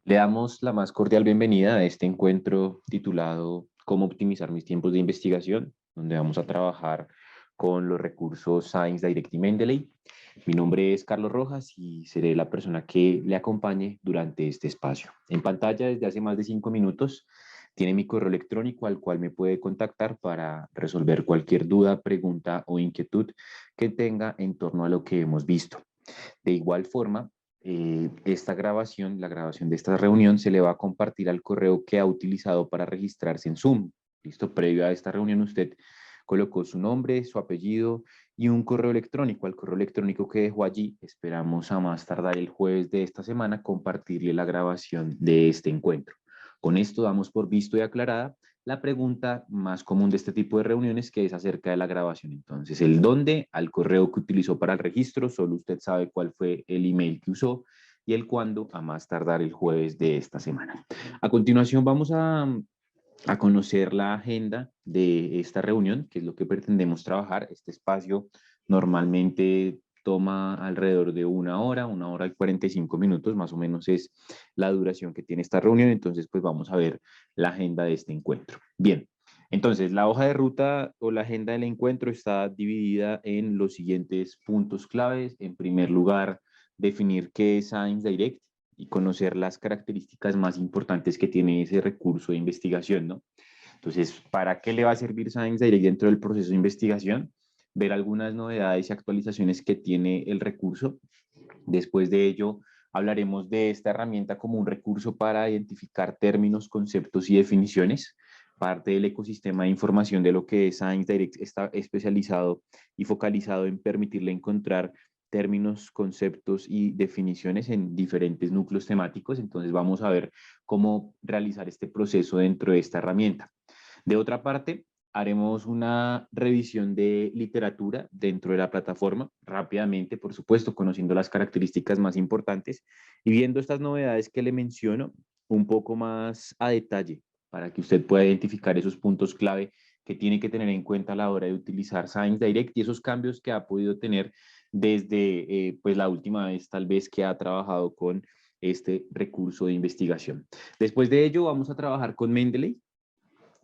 Le damos la más cordial bienvenida a este encuentro titulado Cómo optimizar mis tiempos de investigación, donde vamos a trabajar con los recursos Science Direct y Mendeley. Mi nombre es Carlos Rojas y seré la persona que le acompañe durante este espacio. En pantalla desde hace más de 5 minutos tiene mi correo electrónico al cual me puede contactar para resolver cualquier duda, pregunta o inquietud que tenga en torno a lo que hemos visto. De igual forma, esta grabación, la grabación de esta reunión, se le va a compartir al correo que ha utilizado para registrarse en Zoom. Listo, previo a esta reunión usted colocó su nombre, su apellido y un correo electrónico. Al correo electrónico que dejó allí, esperamos a más tardar el jueves de esta semana compartirle la grabación de este encuentro. Con esto damos por visto y aclarada la pregunta más común de este tipo de reuniones, que es acerca de la grabación. Entonces, el dónde, al correo que utilizó para el registro, solo usted sabe cuál fue el email que usó, y el cuándo, a más tardar el jueves de esta semana. A continuación vamos a conocer la agenda de esta reunión, que es lo que pretendemos trabajar. Este espacio normalmente toma alrededor de una hora y 45 minutos, más o menos es la duración que tiene esta reunión. Entonces, pues vamos a ver la agenda de este encuentro. Bien, entonces la hoja de ruta o la agenda del encuentro está dividida en los siguientes puntos claves. En primer lugar, definir qué es Science Direct y conocer las características más importantes que tiene ese recurso de investigación, ¿no? Entonces, ¿para qué le va a servir Science Direct dentro del proceso de investigación? Ver algunas novedades y actualizaciones que tiene el recurso. Después de ello, hablaremos de esta herramienta como un recurso para identificar términos, conceptos y definiciones. Parte del ecosistema de información de lo que es Science Direct está especializado y focalizado en permitirle encontrar términos, conceptos y definiciones en diferentes núcleos temáticos. Entonces vamos a ver cómo realizar este proceso dentro de esta herramienta. De otra parte, haremos una revisión de literatura dentro de la plataforma, rápidamente, por supuesto, conociendo las características más importantes y viendo estas novedades que le menciono un poco más a detalle para que usted pueda identificar esos puntos clave que tiene que tener en cuenta a la hora de utilizar Science Direct y esos cambios que ha podido tener desde pues la última vez tal vez que ha trabajado con este recurso de investigación. Después de ello vamos a trabajar con Mendeley.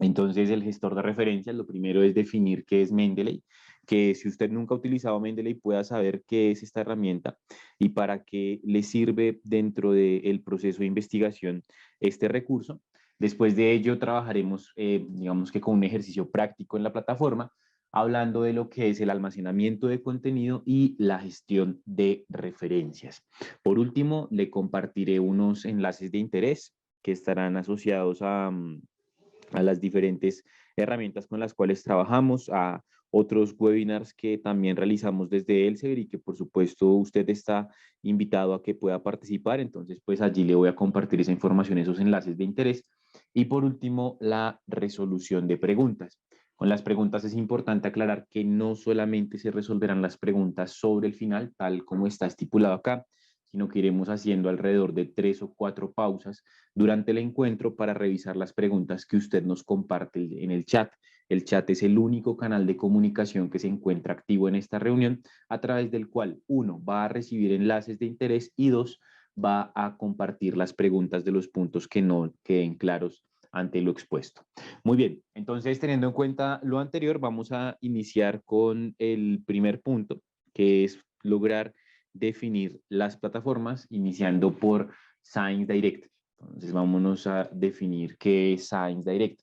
Entonces, el gestor de referencias, lo primero es definir qué es Mendeley, que si usted nunca ha utilizado Mendeley pueda saber qué es esta herramienta y para qué le sirve dentro del proceso de investigación este recurso. Después de ello, trabajaremos, digamos que con un ejercicio práctico en la plataforma, hablando de lo que es el almacenamiento de contenido y la gestión de referencias. Por último, le compartiré unos enlaces de interés que estarán asociados a las diferentes herramientas con las cuales trabajamos, a otros webinars que también realizamos desde Elsevier y que por supuesto usted está invitado a que pueda participar. Entonces, pues allí le voy a compartir esa información, esos enlaces de interés. Y por último, la resolución de preguntas. Con las preguntas es importante aclarar que no solamente se resolverán las preguntas sobre el final, tal como está estipulado acá, sino que iremos haciendo alrededor de 3 o 4 pausas durante el encuentro para revisar las preguntas que usted nos comparte en el chat. El chat es el único canal de comunicación que se encuentra activo en esta reunión, a través del cual, uno, va a recibir enlaces de interés y dos, va a compartir las preguntas de los puntos que no queden claros ante lo expuesto. Muy bien, entonces teniendo en cuenta lo anterior, vamos a iniciar con el primer punto, que es lograr definir las plataformas, iniciando por Science Direct. Entonces, vámonos a definir qué es Science Direct.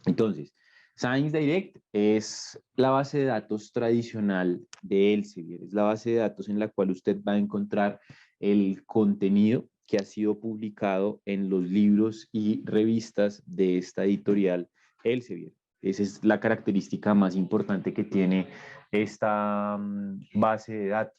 Entonces, Science Direct es la base de datos tradicional de Elsevier. Es la base de datos en la cual usted va a encontrar el contenido que ha sido publicado en los libros y revistas de esta editorial Elsevier. Esa es la característica más importante que tiene esta base de datos.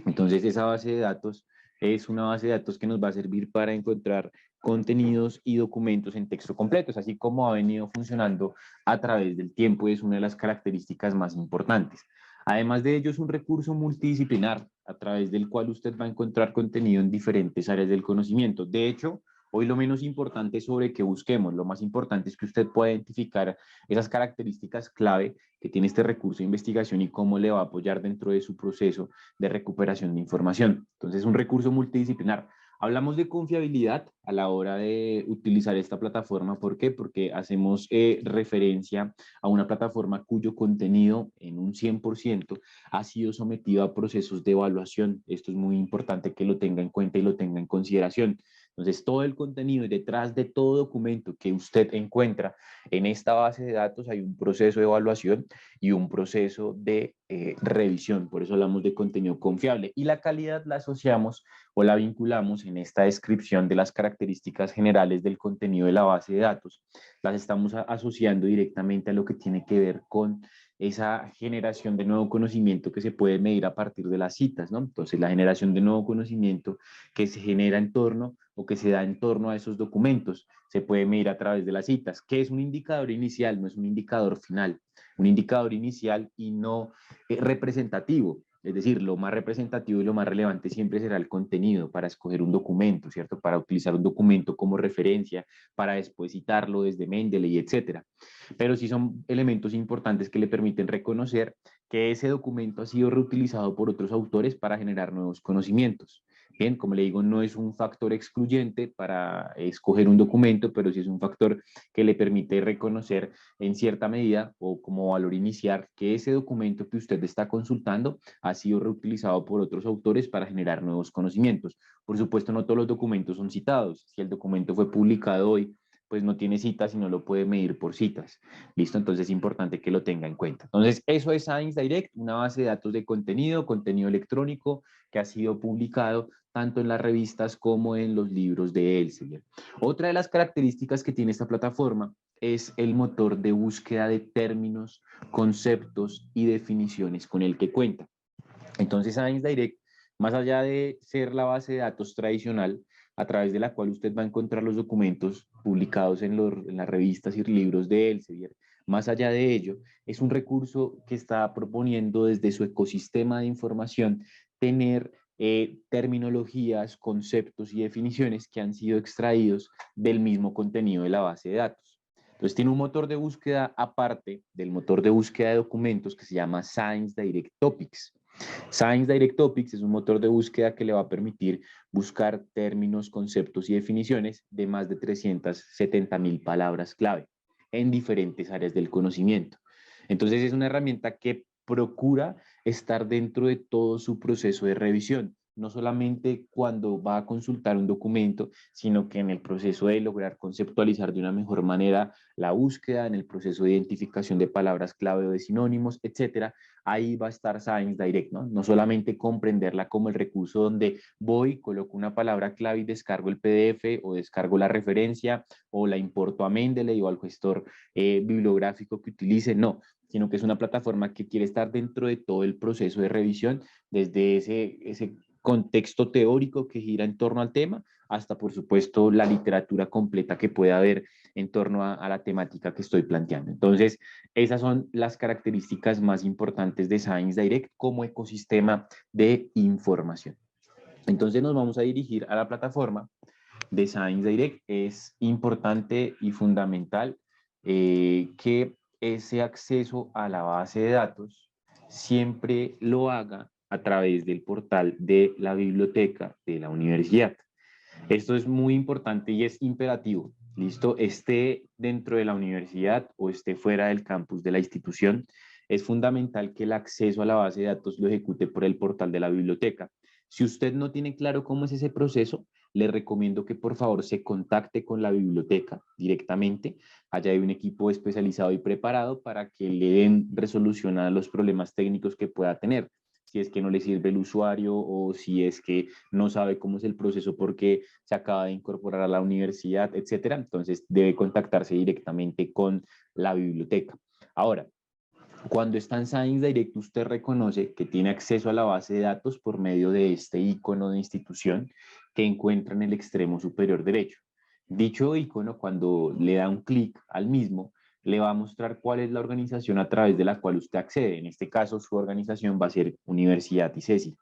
Entonces, esa base de datos es una base de datos que nos va a servir para encontrar contenidos y documentos en texto completos, así como ha venido funcionando a través del tiempo, es una de las características más importantes. Además de ello, es un recurso multidisciplinar a través del cual usted va a encontrar contenido en diferentes áreas del conocimiento. De hecho, hoy lo menos importante es sobre qué busquemos, lo más importante es que usted pueda identificar esas características clave que tiene este recurso de investigación y cómo le va a apoyar dentro de su proceso de recuperación de información. Entonces, es un recurso multidisciplinar. Hablamos de confiabilidad a la hora de utilizar esta plataforma. ¿Por qué? Porque hacemos referencia a una plataforma cuyo contenido en un 100% ha sido sometido a procesos de evaluación. Esto es muy importante que lo tenga en cuenta y lo tenga en consideración. Entonces, todo el contenido y detrás de todo documento que usted encuentra en esta base de datos hay un proceso de evaluación y un proceso de revisión. Por eso hablamos de contenido confiable. Y la calidad la asociamos o la vinculamos en esta descripción de las características generales del contenido de la base de datos. Las estamos asociando directamente a lo que tiene que ver con esa generación de nuevo conocimiento que se puede medir a partir de las citas, ¿no? Entonces, la generación de nuevo conocimiento que se genera en torno o que se da en torno a esos documentos se puede medir a través de las citas, que es un indicador inicial, no es un indicador final, un indicador inicial y no representativo. Es decir, lo más representativo y lo más relevante siempre será el contenido para escoger un documento, ¿cierto? Para utilizar un documento como referencia, para después citarlo desde Mendeley, etcétera. Pero sí son elementos importantes que le permiten reconocer que ese documento ha sido reutilizado por otros autores para generar nuevos conocimientos. Bien, como le digo, no es un factor excluyente para escoger un documento, pero sí es un factor que le permite reconocer en cierta medida o como valor inicial que ese documento que usted está consultando ha sido reutilizado por otros autores para generar nuevos conocimientos. Por supuesto, no todos los documentos son citados. Si el documento fue publicado hoy, pues no tiene citas y no lo puede medir por citas. ¿Listo? Entonces es importante que lo tenga en cuenta. Entonces, eso es Science Direct, una base de datos de contenido, contenido electrónico que ha sido publicado tanto en las revistas como en los libros de Elsevier. Otra de las características que tiene esta plataforma es el motor de búsqueda de términos, conceptos y definiciones con el que cuenta. Entonces, Science Direct, más allá de ser la base de datos tradicional, a través de la cual usted va a encontrar los documentos publicados en las revistas y libros de Elsevier, más allá de ello, es un recurso que está proponiendo desde su ecosistema de información tener terminologías, conceptos y definiciones que han sido extraídos del mismo contenido de la base de datos. Entonces tiene un motor de búsqueda aparte del motor de búsqueda de documentos que se llama Science Direct Topics. Science Direct Topics es un motor de búsqueda que le va a permitir buscar términos, conceptos y definiciones de más de 370,000 palabras clave en diferentes áreas del conocimiento. Entonces es una herramienta que procura estar dentro de todo su proceso de revisión, no solamente cuando va a consultar un documento, sino que en el proceso de lograr conceptualizar de una mejor manera la búsqueda, en el proceso de identificación de palabras clave o de sinónimos, etcétera. Ahí va a estar Science Direct, ¿no? No solamente comprenderla como el recurso donde voy, coloco una palabra clave y descargo el PDF o descargo la referencia o la importo a Mendeley o al gestor bibliográfico que utilice, no, sino que es una plataforma que quiere estar dentro de todo el proceso de revisión, desde ese contexto teórico que gira en torno al tema, hasta por supuesto la literatura completa que pueda haber en torno a la temática que estoy planteando. Entonces, esas son las características más importantes de Science Direct como ecosistema de información. Entonces nos vamos a dirigir a la plataforma de Science Direct. Es importante y fundamental que ese acceso a la base de datos siempre lo haga a través del portal de la biblioteca de la universidad. Esto es muy importante y es imperativo. ¿Listo? Esté dentro de la universidad o esté fuera del campus de la institución, es fundamental que el acceso a la base de datos lo ejecute por el portal de la biblioteca. Si usted no tiene claro cómo es ese proceso, le recomiendo que por favor se contacte con la biblioteca directamente. Allá hay un equipo especializado y preparado para que le den resolución a los problemas técnicos que pueda tener. Si es que no le sirve el usuario o si es que no sabe cómo es el proceso porque se acaba de incorporar a la universidad, etcétera. Entonces debe contactarse directamente con la biblioteca. Ahora, cuando está en Science Direct, usted reconoce que tiene acceso a la base de datos por medio de este icono de institución que encuentra en el extremo superior derecho. Dicho icono, cuando le da un clic al mismo, le va a mostrar cuál es la organización a través de la cual usted accede. En este caso, su organización va a ser Universidad ICESI.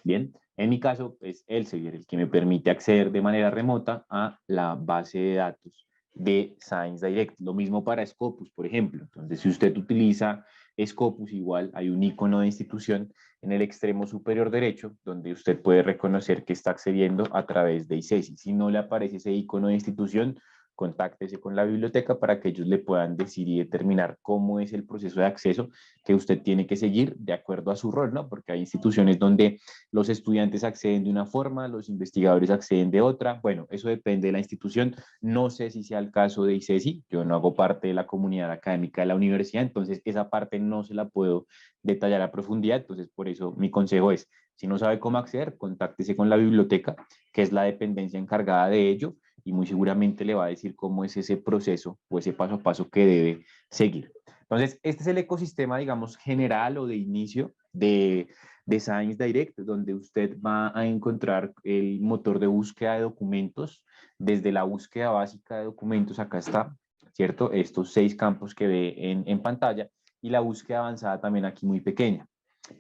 Bien, en mi caso es Elsevier el que me permite acceder de manera remota a la base de datos de Science Direct. Lo mismo para Scopus, por ejemplo. Entonces, si usted utiliza Scopus igual, hay un icono de institución en el extremo superior derecho, donde usted puede reconocer que está accediendo a través de ICESI. Si no le aparece ese icono de institución, contáctese con la biblioteca para que ellos le puedan decir y determinar cómo es el proceso de acceso que usted tiene que seguir de acuerdo a su rol, ¿no? Porque hay instituciones donde los estudiantes acceden de una forma, los investigadores acceden de otra. Bueno, eso depende de la institución. No sé si sea el caso de ICESI, yo no hago parte de la comunidad académica de la universidad, entonces esa parte no se la puedo detallar a profundidad, entonces por eso mi consejo es, si no sabe cómo acceder, contáctese con la biblioteca, que es la dependencia encargada de ello, y muy seguramente le va a decir cómo es ese proceso o ese paso a paso que debe seguir. Entonces, este es el ecosistema, digamos, general o de inicio de Science Direct, donde usted va a encontrar el motor de búsqueda de documentos, desde la búsqueda básica de documentos, acá está, ¿cierto? Estos 6 campos que ve en pantalla, y la búsqueda avanzada también aquí muy pequeña.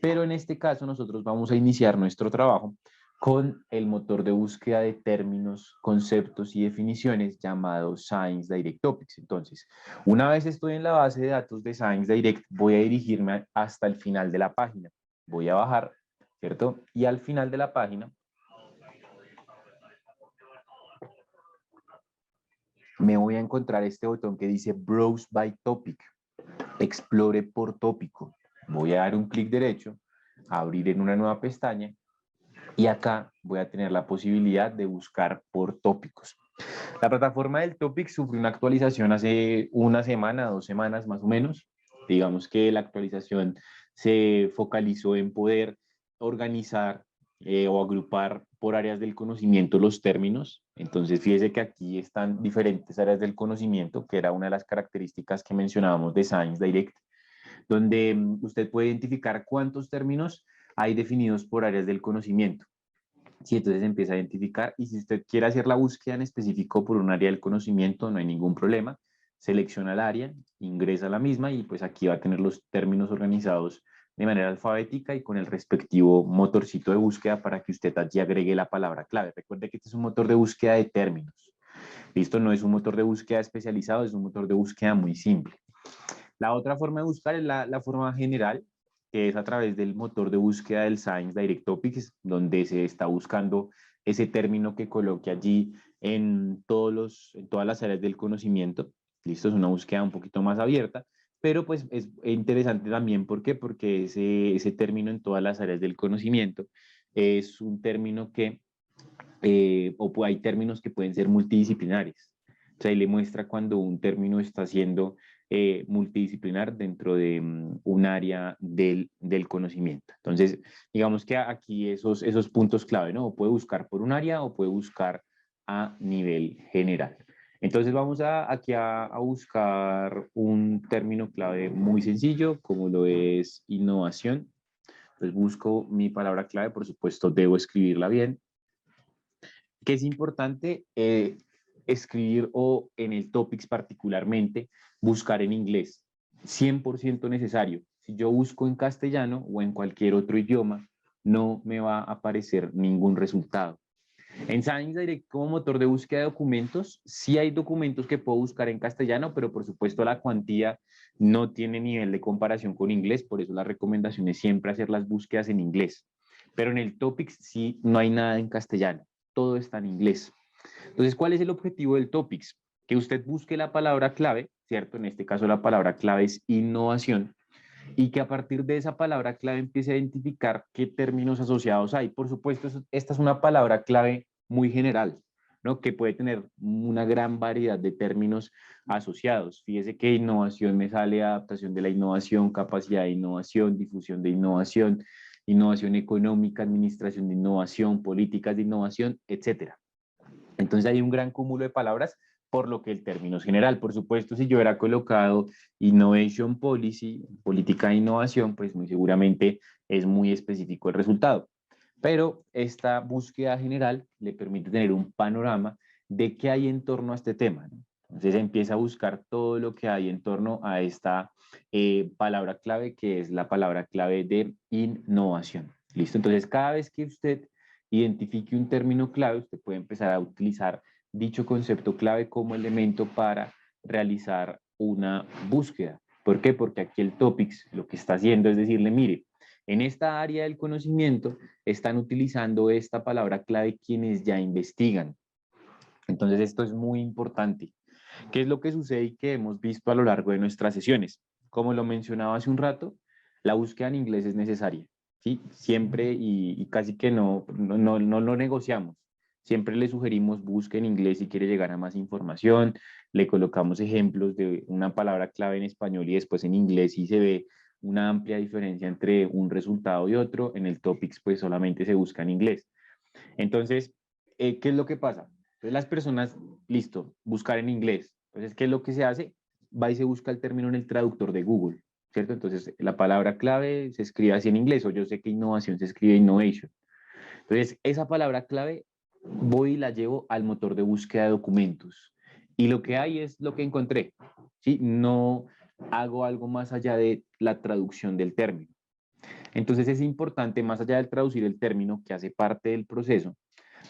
Pero en este caso nosotros vamos a iniciar nuestro trabajo con el motor de búsqueda de términos, conceptos y definiciones llamado Science Direct Topics. Entonces, una vez estoy en la base de datos de Science Direct, voy a dirigirme hasta el final de la página. Voy a bajar, ¿cierto? Y al final de la página me voy a encontrar este botón que dice Browse by Topic, explore por tópico. Voy a dar un clic derecho, abrir en una nueva pestaña, y acá voy a tener la posibilidad de buscar por tópicos. La plataforma del Topic sufrió una actualización hace una semana, 2 semanas más o menos. Digamos que la actualización se focalizó en poder organizar o agrupar por áreas del conocimiento los términos. Entonces, fíjese que aquí están diferentes áreas del conocimiento, que era una de las características que mencionábamos de Science Direct, donde usted puede identificar cuántos términos hay definidos por áreas del conocimiento. Sí, entonces empieza a identificar, y si usted quiere hacer la búsqueda en específico por un área del conocimiento, no hay ningún problema. Selecciona el área, ingresa a la misma, y pues aquí va a tener los términos organizados de manera alfabética y con el respectivo motorcito de búsqueda para que usted allí agregue la palabra clave. Recuerde que este es un motor de búsqueda de términos. Listo, no es un motor de búsqueda especializado, es un motor de búsqueda muy simple. La otra forma de buscar es la forma general, que es a través del motor de búsqueda del Science Direct Topics, donde se está buscando ese término que coloque allí en todas las áreas del conocimiento. Listo, es una búsqueda un poquito más abierta, pero pues es interesante también. ¿Por qué? Porque ese término en todas las áreas del conocimiento es un término que, hay términos que pueden ser multidisciplinares. O sea, ahí le muestra cuando un término está siendo multidisciplinar dentro de un área del conocimiento. Entonces, digamos que aquí esos puntos clave, ¿no? O puede buscar por un área o puede buscar a nivel general. Entonces vamos aquí a buscar un término clave muy sencillo, como lo es innovación. Entonces busco mi palabra clave, por supuesto debo escribirla bien. ¿Qué es importante? Escribir, o en el topics particularmente, buscar en inglés. 100% necesario. Si yo busco en castellano o en cualquier otro idioma, no me va a aparecer ningún resultado. En Science Direct, como motor de búsqueda de documentos, sí hay documentos que puedo buscar en castellano, pero por supuesto la cuantía no tiene nivel de comparación con inglés, por eso la recomendación es siempre hacer las búsquedas en inglés. Pero en el Topics sí no hay nada en castellano, todo está en inglés. Entonces, ¿cuál es el objetivo del Topics? Que usted busque la palabra clave, ¿cierto? En este caso la palabra clave es innovación, y que a partir de esa palabra clave empiece a identificar qué términos asociados hay. Por supuesto, esta es una palabra clave muy general, ¿no? Que puede tener una gran variedad de términos asociados. Fíjese que innovación me sale adaptación de la innovación, capacidad de innovación, difusión de innovación, innovación económica, administración de innovación, políticas de innovación, etcétera. Entonces hay un gran cúmulo de palabras, por lo que el término es general. Por supuesto, si yo hubiera colocado Innovation Policy, política de innovación, pues muy seguramente es muy específico el resultado. Pero esta búsqueda general le permite tener un panorama de qué hay en torno a este tema, ¿no? Entonces empieza a buscar todo lo que hay en torno a esta palabra clave, que es la palabra clave de innovación. ¿Listo? Entonces cada vez que usted identifique un término clave, usted puede empezar a utilizar dicho concepto clave como elemento para realizar una búsqueda. ¿Por qué? Porque aquí el Topics lo que está haciendo es decirle, mire, en esta área del conocimiento están utilizando esta palabra clave quienes ya investigan. Entonces esto es muy importante. ¿Qué es lo que sucede y que hemos visto a lo largo de nuestras sesiones? Como lo mencionaba hace un rato, la búsqueda en inglés es necesaria, ¿sí? Siempre y casi que no lo negociamos. Siempre le sugerimos busque en inglés si quiere llegar a más información, le colocamos ejemplos de una palabra clave en español y después en inglés y se ve una amplia diferencia entre un resultado y otro. En el Topics pues solamente se busca en inglés. Entonces, ¿qué es lo que pasa? Entonces las personas, listo, buscar en inglés. Entonces, ¿qué es lo que se hace? Va y se busca el término en el traductor de Google, ¿cierto? Entonces, la palabra clave se escribe así en inglés, o yo sé que innovación se escribe innovation. Entonces, esa palabra clave voy y la llevo al motor de búsqueda de documentos. Y lo que hay es lo que encontré, ¿sí? No hago algo más allá de la traducción del término. Entonces es importante, más allá de traducir el término que hace parte del proceso,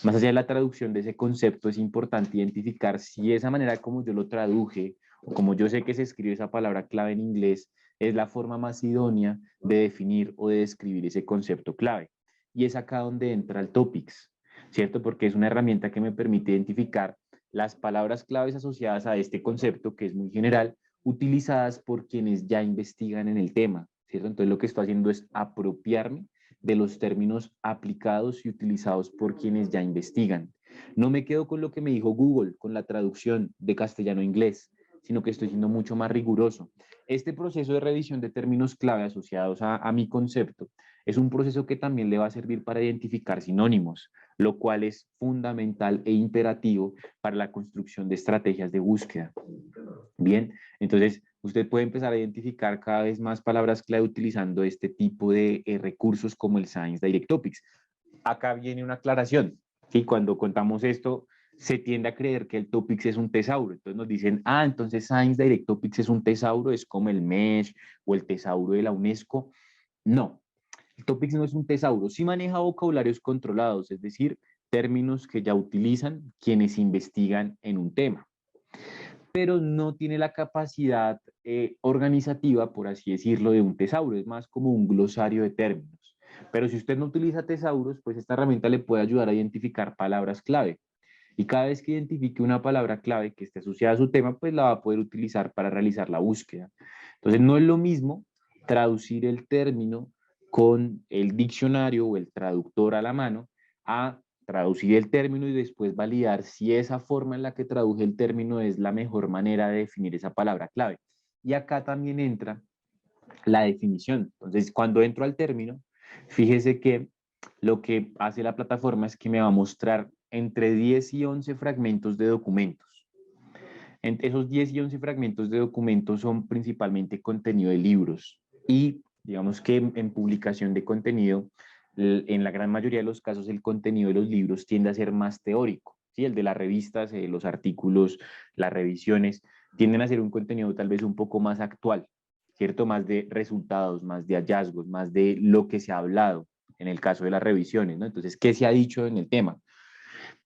más allá de la traducción de ese concepto, es importante identificar si esa manera como yo lo traduje o como yo sé que se escribe esa palabra clave en inglés es la forma más idónea de definir o de describir ese concepto clave. Y es acá donde entra el Topics, ¿cierto? Porque es una herramienta que me permite identificar las palabras claves asociadas a este concepto, que es muy general, utilizadas por quienes ya investigan en el tema, ¿cierto? Entonces lo que estoy haciendo es apropiarme de los términos aplicados y utilizados por quienes ya investigan. No me quedo con lo que me dijo Google, con la traducción de castellano a inglés, sino que estoy siendo mucho más riguroso. Este proceso de revisión de términos clave asociados a mi concepto es un proceso que también le va a servir para identificar sinónimos, lo cual es fundamental e imperativo para la construcción de estrategias de búsqueda. Bien, entonces usted puede empezar a identificar cada vez más palabras clave utilizando este tipo de recursos como el Science Direct Topics. Acá viene una aclaración, ¿sí? Cuando contamos esto, se tiende a creer que el Topics es un tesauro. Entonces nos dicen, ah, entonces Science Direct Topics es un tesauro, es como el MESH o el tesauro de la UNESCO. No, el Topics no es un tesauro, sí maneja vocabularios controlados, es decir, términos que ya utilizan quienes investigan en un tema, pero no tiene la capacidad organizativa, por así decirlo, de un tesauro, es más como un glosario de términos. Pero si usted no utiliza tesauros, pues esta herramienta le puede ayudar a identificar palabras clave. Y cada vez que identifique una palabra clave que esté asociada a su tema, pues la va a poder utilizar para realizar la búsqueda. Entonces, no es lo mismo traducir el término con el diccionario o el traductor a la mano a traducir el término y después validar si esa forma en la que traduje el término es la mejor manera de definir esa palabra clave. Y acá también entra la definición. Entonces, cuando entro al término, fíjese que lo que hace la plataforma es que me va a mostrar entre 10 y 11 fragmentos de documentos. Entre esos 10 y 11 fragmentos de documentos son principalmente contenido de libros y digamos que en publicación de contenido, en la gran mayoría de los casos el contenido de los libros tiende a ser más teórico, ¿sí? El de las revistas, los artículos, las revisiones, tienden a ser un contenido tal vez un poco más actual, ¿cierto? Más de resultados, más de hallazgos, más de lo que se ha hablado en el caso de las revisiones, ¿no? Entonces, ¿qué se ha dicho en el tema?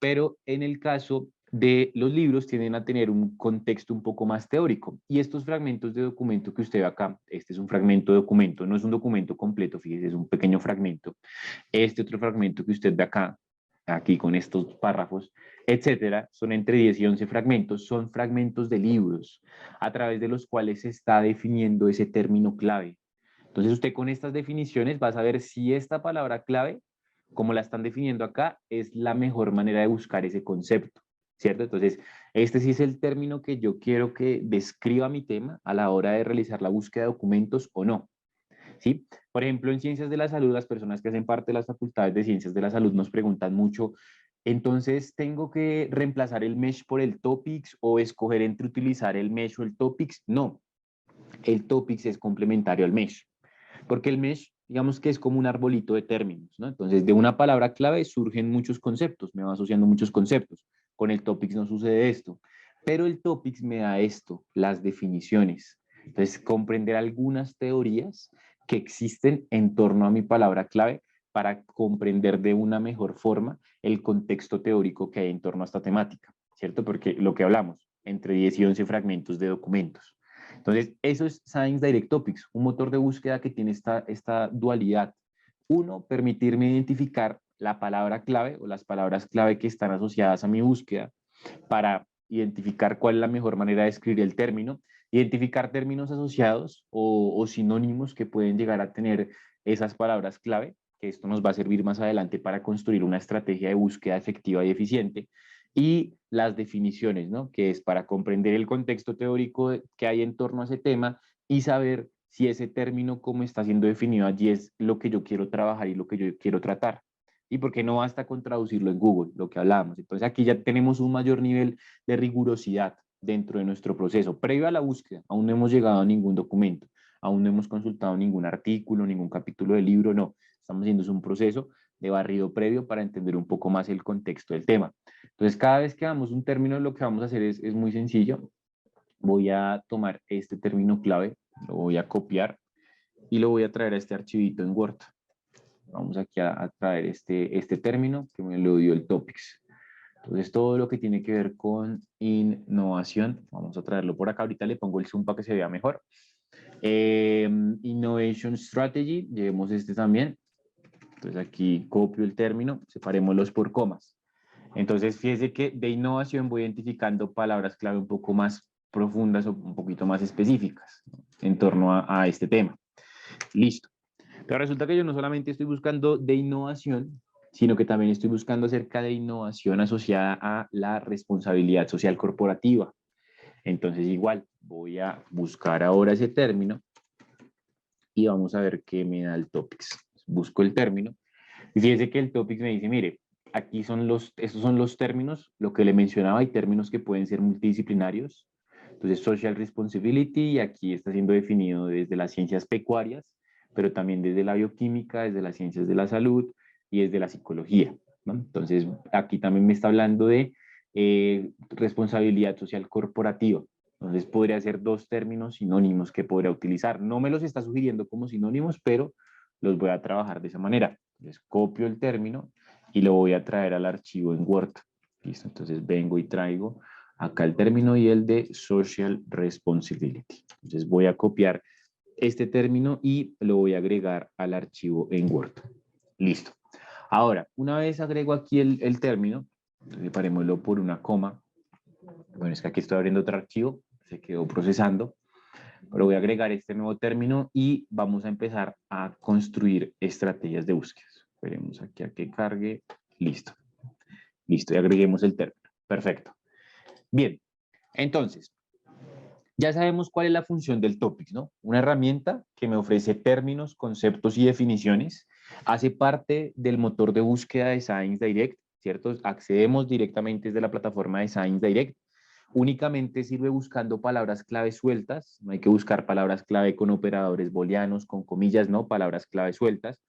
Pero en el caso de los libros tienden a tener un contexto un poco más teórico. Y estos fragmentos de documento que usted ve acá, este es un fragmento de documento, no es un documento completo, fíjese, es un pequeño fragmento. Este otro fragmento que usted ve acá, aquí con estos párrafos, etcétera, son entre 10 y 11 fragmentos, son fragmentos de libros a través de los cuales se está definiendo ese término clave. Entonces usted con estas definiciones va a saber si esta palabra clave, como la están definiendo acá, es la mejor manera de buscar ese concepto, ¿cierto? Entonces, este sí es el término que yo quiero que describa mi tema a la hora de realizar la búsqueda de documentos o no, ¿sí? Por ejemplo, en ciencias de la salud, las personas que hacen parte de las facultades de ciencias de la salud nos preguntan mucho, entonces, ¿tengo que reemplazar el mesh por el topics o escoger entre utilizar el mesh o el topics? No, el topics es complementario al mesh. Porque el mesh, digamos que es como un arbolito de términos, ¿no? Entonces, de una palabra clave surgen muchos conceptos, me va asociando muchos conceptos. Con el topics no sucede esto, pero el topics me da esto, las definiciones. Entonces, comprender algunas teorías que existen en torno a mi palabra clave para comprender de una mejor forma el contexto teórico que hay en torno a esta temática, ¿cierto? Porque lo que hablamos, entre 10 y 11 fragmentos de documentos. Entonces, eso es Science Direct Topics, un motor de búsqueda que tiene esta dualidad. Uno, permitirme identificar la palabra clave o las palabras clave que están asociadas a mi búsqueda para identificar cuál es la mejor manera de escribir el término, identificar términos asociados o sinónimos que pueden llegar a tener esas palabras clave, que esto nos va a servir más adelante para construir una estrategia de búsqueda efectiva y eficiente, y las definiciones, ¿no? Que es para comprender el contexto teórico que hay en torno a ese tema y saber si ese término como está siendo definido allí es lo que yo quiero trabajar y lo que yo quiero tratar. Y porque no basta con traducirlo en Google, lo que hablábamos. Entonces aquí ya tenemos un mayor nivel de rigurosidad dentro de nuestro proceso. Previo a la búsqueda, aún no hemos llegado a ningún documento, aún no hemos consultado ningún artículo, ningún capítulo del libro, no. Estamos haciendo un proceso de barrido previo para entender un poco más el contexto del tema. Entonces, cada vez que damos un término, lo que vamos a hacer es muy sencillo. Voy a tomar este término clave, lo voy a copiar y lo voy a traer a este archivito en Word. Vamos aquí a traer este término que me lo dio el Topics. Entonces, todo lo que tiene que ver con innovación, vamos a traerlo por acá. Ahorita le pongo el zoom para que se vea mejor. Innovation Strategy, llevemos este también. Entonces, aquí copio el término, separémoslos por comas. Entonces, fíjese que de innovación voy identificando palabras clave un poco más profundas o un poquito más específicas, ¿no? En torno a este tema. Listo. Pero resulta que yo no solamente estoy buscando de innovación, sino que también estoy buscando acerca de innovación asociada a la responsabilidad social corporativa. Entonces, igual, voy a buscar ahora ese término y vamos a ver qué me da el Topics. Busco el término y fíjese que el Topics me dice, mire, aquí estos son los términos, lo que le mencionaba, hay términos que pueden ser multidisciplinarios. Entonces, social responsibility, aquí está siendo definido desde las ciencias pecuarias, pero también desde la bioquímica, desde las ciencias de la salud y desde la psicología, ¿no? Entonces, aquí también me está hablando de responsabilidad social corporativa. Entonces, podría ser dos términos sinónimos que podría utilizar. No me los está sugiriendo como sinónimos, pero los voy a trabajar de esa manera. Entonces, copio el término y lo voy a traer al archivo en Word. Listo, entonces vengo y traigo acá el término y el de social responsibility. Entonces voy a copiar este término y lo voy a agregar al archivo en Word. Listo. Ahora, una vez agrego aquí el término, separémoslo por una coma. Bueno, es que aquí estoy abriendo otro archivo, se quedó procesando, pero voy a agregar este nuevo término y vamos a empezar a construir estrategias de búsqueda. Esperemos aquí a que cargue. Listo. Listo, y agreguemos el término. Perfecto. Bien, entonces, ya sabemos cuál es la función del Topics, ¿no? Una herramienta que me ofrece términos, conceptos y definiciones, hace parte del motor de búsqueda de Science Direct, ¿cierto? Accedemos directamente desde la plataforma de Science Direct. Únicamente sirve buscando palabras clave sueltas, no hay que buscar palabras clave con operadores booleanos, con comillas, no, palabras clave sueltas.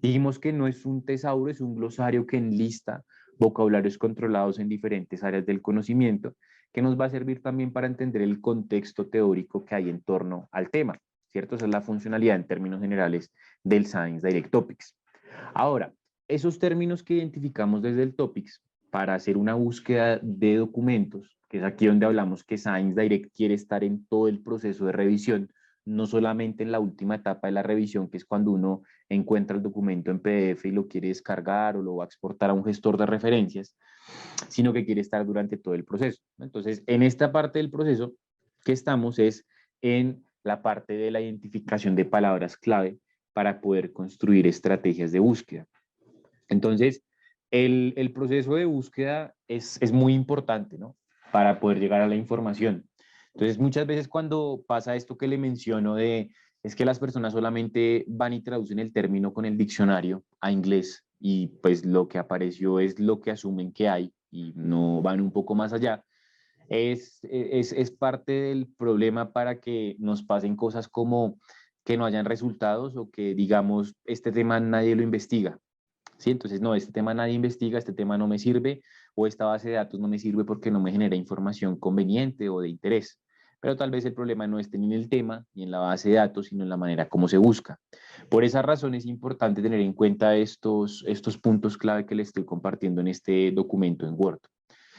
Dijimos que no es un tesauro, es un glosario que enlista vocabularios controlados en diferentes áreas del conocimiento, que nos va a servir también para entender el contexto teórico que hay en torno al tema, ¿cierto? Esa es la funcionalidad en términos generales del Science Direct Topics. Ahora, esos términos que identificamos desde el Topics para hacer una búsqueda de documentos, que es aquí donde hablamos que Science Direct quiere estar en todo el proceso de revisión, no solamente en la última etapa de la revisión, que es cuando uno encuentra el documento en PDF y lo quiere descargar o lo va a exportar a un gestor de referencias, sino que quiere estar durante todo el proceso. Entonces, en esta parte del proceso que estamos es en la parte de la identificación de palabras clave para poder construir estrategias de búsqueda. Entonces, el proceso de búsqueda es muy importante, ¿no? Para poder llegar a la información. Entonces, muchas veces cuando pasa esto que le menciono de, es que las personas solamente van y traducen el término con el diccionario a inglés y pues lo que apareció es lo que asumen que hay y no van un poco más allá, es parte del problema para que nos pasen cosas como que no hayan resultados o que digamos, este tema nadie lo investiga. ¿Sí? Entonces, no, este tema nadie investiga, este tema no me sirve, o esta base de datos no me sirve porque no me genera información conveniente o de interés. Pero tal vez el problema no esté ni en el tema ni en la base de datos, sino en la manera como se busca. Por esa razón es importante tener en cuenta estos puntos clave que les estoy compartiendo en este documento en Word.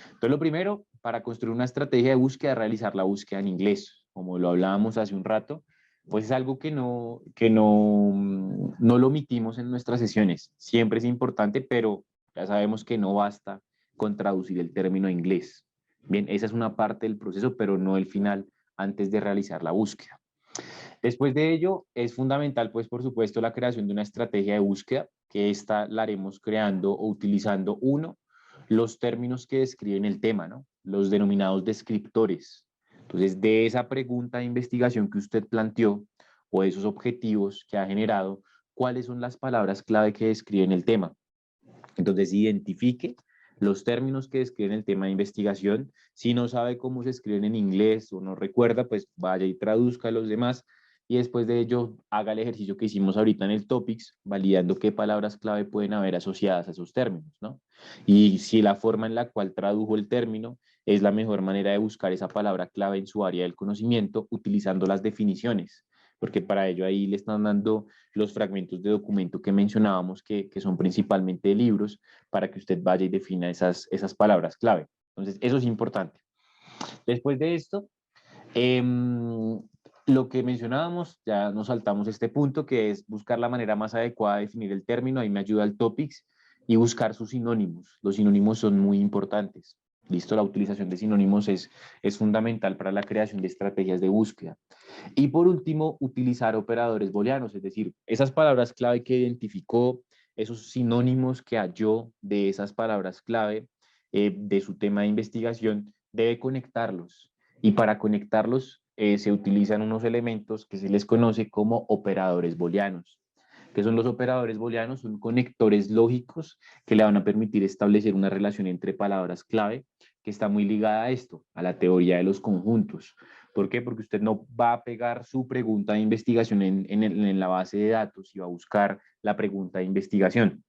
Entonces, lo primero, para construir una estrategia de búsqueda, realizar la búsqueda en inglés. como lo hablábamos hace un rato, pues es algo que no lo omitimos en nuestras sesiones. Siempre es importante, pero ya sabemos que no basta con traducir el término a inglés. Bien, esa es una parte del proceso, pero no el final antes de realizar la búsqueda. Después de ello, es fundamental, pues, por supuesto, la creación de una estrategia de búsqueda, que esta la haremos creando o utilizando, uno, los términos que describen el tema, ¿no? Los denominados descriptores. Entonces, de esa pregunta de investigación que usted planteó o de esos objetivos que ha generado, ¿cuáles son las palabras clave que describen el tema? Entonces, identifique los términos que describen el tema de investigación. Si no sabe cómo se escriben en inglés o no recuerda, pues vaya y traduzca a los demás. Y después de ello, haga el ejercicio que hicimos ahorita en el Topics, validando qué palabras clave pueden haber asociadas a esos términos, ¿no? Y si la forma en la cual tradujo el término es la mejor manera de buscar esa palabra clave en su área del conocimiento, utilizando las definiciones, porque para ello ahí le están dando los fragmentos de documento que mencionábamos, que son principalmente de libros, para que usted vaya y defina esas palabras clave. Entonces, eso es importante. Después de esto, lo que mencionábamos, ya nos saltamos este punto, que es buscar la manera más adecuada de definir el término. Ahí me ayuda el Topics, y buscar sus sinónimos. Los sinónimos son muy importantes. Listo, la utilización de sinónimos es fundamental para la creación de estrategias de búsqueda. Y por último, utilizar operadores booleanos, es decir, esas palabras clave que identificó, esos sinónimos que halló de esas palabras clave de su tema de investigación, debe conectarlos. Y para conectarlos se utilizan unos elementos que se les conoce como operadores booleanos. ¿Qué son los operadores booleanos? Son conectores lógicos que le van a permitir establecer una relación entre palabras clave que está muy ligada a esto, a la teoría de los conjuntos. ¿Por qué? Porque usted no va a pegar su pregunta de investigación en la base de datos y va a buscar la pregunta de investigación,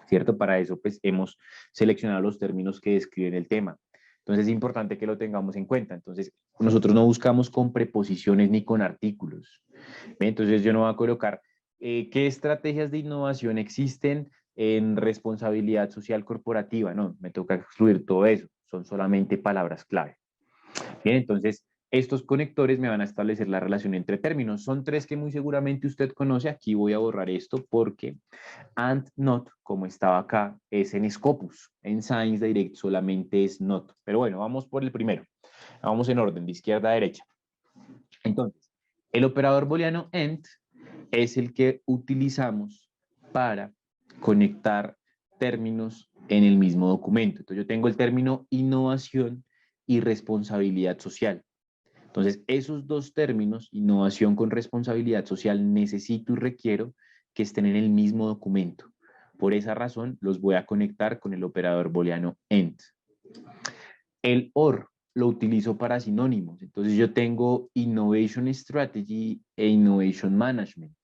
¿cierto? Para eso, pues, hemos seleccionado los términos que describen el tema. Entonces, es importante que lo tengamos en cuenta. Entonces, nosotros no buscamos con preposiciones ni con artículos. Entonces, yo no voy a colocar qué estrategias de innovación existen en responsabilidad social corporativa. No, me toca excluir todo eso. Son solamente palabras clave. Bien, entonces estos conectores me van a establecer la relación entre términos. Son tres que muy seguramente usted conoce. Aquí voy a borrar esto porque and not, como estaba acá, es en Scopus. En Science Direct solamente es not. Pero bueno, vamos por el primero. Vamos en orden, de izquierda a derecha. Entonces, el operador booleano AND es el que utilizamos para conectar términos en el mismo documento. Entonces, yo tengo el término innovación y responsabilidad social. Entonces, esos dos términos, innovación con responsabilidad social, necesito y requiero que estén en el mismo documento. Por esa razón, los voy a conectar con el operador booleano AND. El OR lo utilizo para sinónimos. Entonces, yo tengo Innovation Strategy e Innovation Management,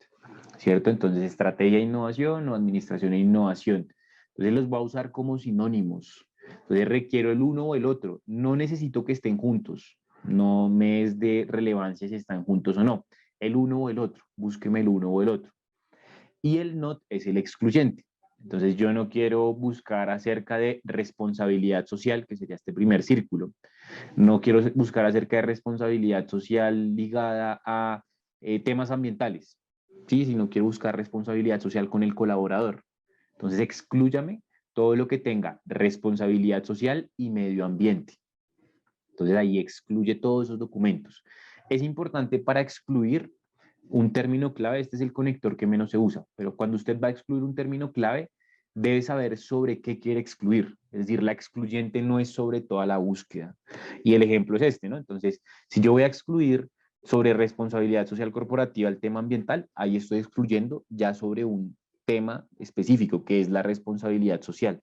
¿cierto? Entonces, estrategia e innovación o administración e innovación. Entonces, los voy a usar como sinónimos. Entonces, requiero el uno o el otro. No necesito que estén juntos. No me es de relevancia si están juntos o no. El uno o el otro. Búsqueme el uno o el otro. Y el not es el excluyente. Entonces, yo no quiero buscar acerca de responsabilidad social, que sería este primer círculo. No quiero buscar acerca de responsabilidad social ligada a temas ambientales, ¿sí? Sino quiero buscar responsabilidad social con el colaborador. Entonces, exclúyame todo lo que tenga responsabilidad social y medio ambiente. Entonces, ahí excluye todos esos documentos. Es importante para excluir un término clave, este es el conector que menos se usa, pero cuando usted va a excluir un término clave, debe saber sobre qué quiere excluir. Es decir, la excluyente no es sobre toda la búsqueda. Y el ejemplo es este, ¿no? Entonces, si yo voy a excluir sobre responsabilidad social corporativa el tema ambiental, ahí estoy excluyendo ya sobre un tema específico, que es la responsabilidad social,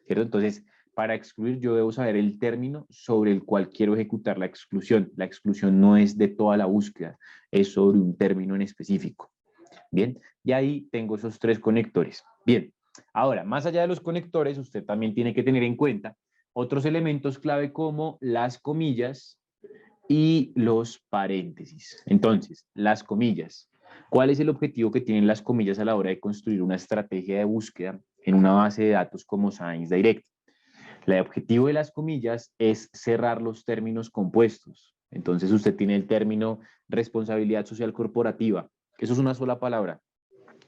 ¿cierto? Entonces, para excluir yo debo saber el término sobre el cual quiero ejecutar la exclusión. La exclusión no es de toda la búsqueda, es sobre un término en específico. Bien, y ahí tengo esos tres conectores. Bien, ahora, más allá de los conectores, usted también tiene que tener en cuenta otros elementos clave como las comillas y los paréntesis. Entonces, las comillas. ¿Cuál es el objetivo que tienen las comillas a la hora de construir una estrategia de búsqueda en una base de datos como Science Direct? El objetivo de las comillas es cerrar los términos compuestos. Entonces usted tiene el término responsabilidad social corporativa. Eso es una sola palabra,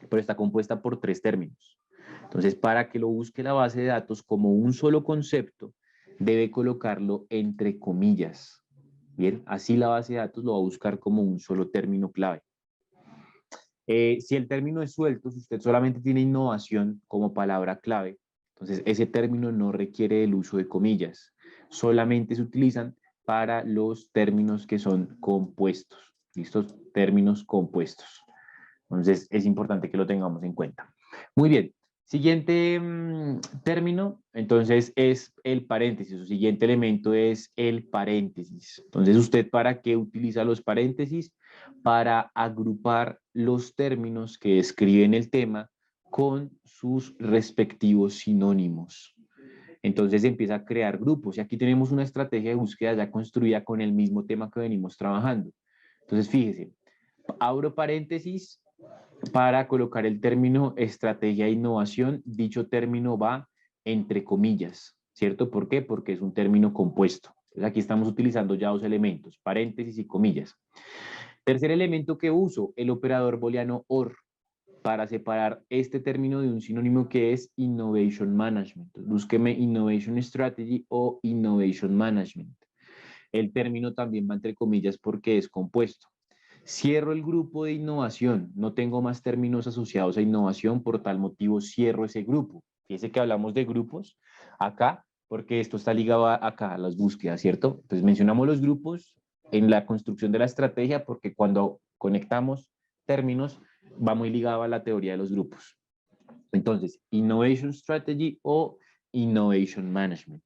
pero está compuesta por 3 términos. Entonces, para que lo busque la base de datos como un solo concepto, debe colocarlo entre comillas. Bien, así la base de datos lo va a buscar como un solo término clave. Si el término es suelto, si usted solamente tiene innovación como palabra clave, entonces ese término no requiere el uso de comillas. Solamente se utilizan para los términos que son compuestos. ¿Listos? Términos compuestos. Entonces es importante que lo tengamos en cuenta. Muy bien. Siguiente término, entonces es el paréntesis. Su siguiente elemento es el paréntesis. Entonces, ¿usted para qué utiliza los paréntesis? Para agrupar los términos que describen el tema con sus respectivos sinónimos. Entonces empieza a crear grupos y aquí tenemos una estrategia de búsqueda ya construida con el mismo tema que venimos trabajando. Entonces, fíjese, abro paréntesis para colocar el término estrategia e innovación. Dicho término va entre comillas, ¿cierto? ¿Por qué? Porque es un término compuesto. Entonces aquí estamos utilizando ya 2 elementos, paréntesis y comillas. Tercer elemento que uso, el operador booleano OR, para separar este término de un sinónimo que es Innovation Management. Búsqueme Innovation Strategy o Innovation Management. El término también va entre comillas porque es compuesto. Cierro el grupo de innovación, no tengo más términos asociados a innovación, por tal motivo cierro ese grupo. Fíjense que hablamos de grupos acá, porque esto está ligado acá a las búsquedas, ¿cierto? Entonces mencionamos los grupos en la construcción de la estrategia, porque cuando conectamos términos va muy ligado a la teoría de los grupos. Entonces, Innovation Strategy o Innovation Management.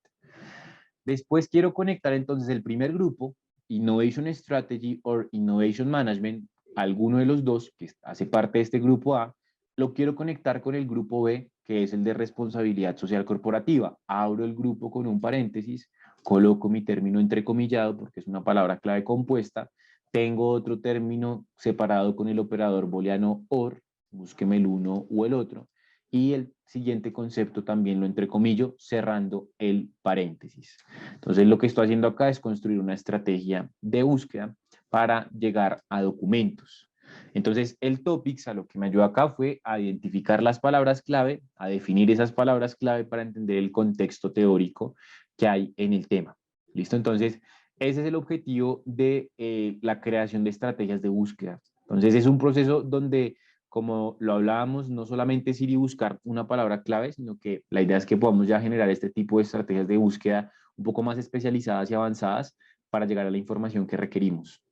Después quiero conectar entonces el primer grupo, Innovation Strategy or Innovation Management, alguno de los dos que hace parte de este grupo A, lo quiero conectar con el grupo B, que es el de responsabilidad social corporativa. Abro el grupo con un paréntesis, coloco mi término entrecomillado porque es una palabra clave compuesta, tengo otro término separado con el operador booleano OR, búsqueme el uno o el otro, y el siguiente concepto también lo entrecomillo cerrando el paréntesis. Entonces lo que estoy haciendo acá es construir una estrategia de búsqueda para llegar a documentos. Entonces el topics a lo que me ayudó acá fue a identificar las palabras clave, a definir esas palabras clave para entender el contexto teórico que hay en el tema. ¿Listo? Entonces ese es el objetivo de la creación de estrategias de búsqueda. Entonces es un proceso donde, como lo hablábamos, no solamente es ir y buscar una palabra clave, sino que la idea es que podamos ya generar este tipo de estrategias de búsqueda un poco más especializadas y avanzadas para llegar a la información que requerimos.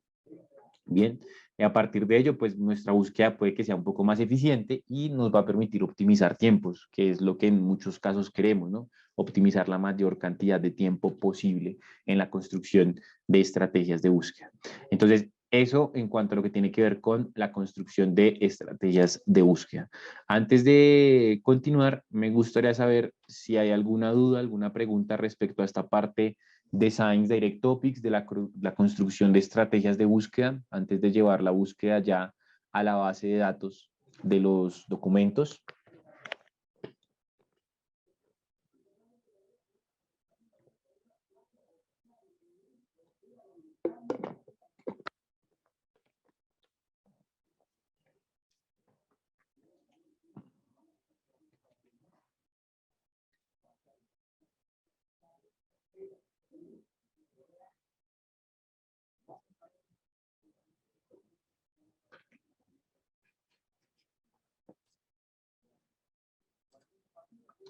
Bien, y a partir de ello, pues nuestra búsqueda puede que sea un poco más eficiente y nos va a permitir optimizar tiempos, que es lo que en muchos casos queremos, ¿no? Optimizar la mayor cantidad de tiempo posible en la construcción de estrategias de búsqueda. Entonces, eso en cuanto a lo que tiene que ver con la construcción de estrategias de búsqueda. Antes de continuar, me gustaría saber si hay alguna duda, alguna pregunta respecto a esta parte de Science Direct Topics, de la construcción de estrategias de búsqueda, antes de llevar la búsqueda ya a la base de datos de los documentos.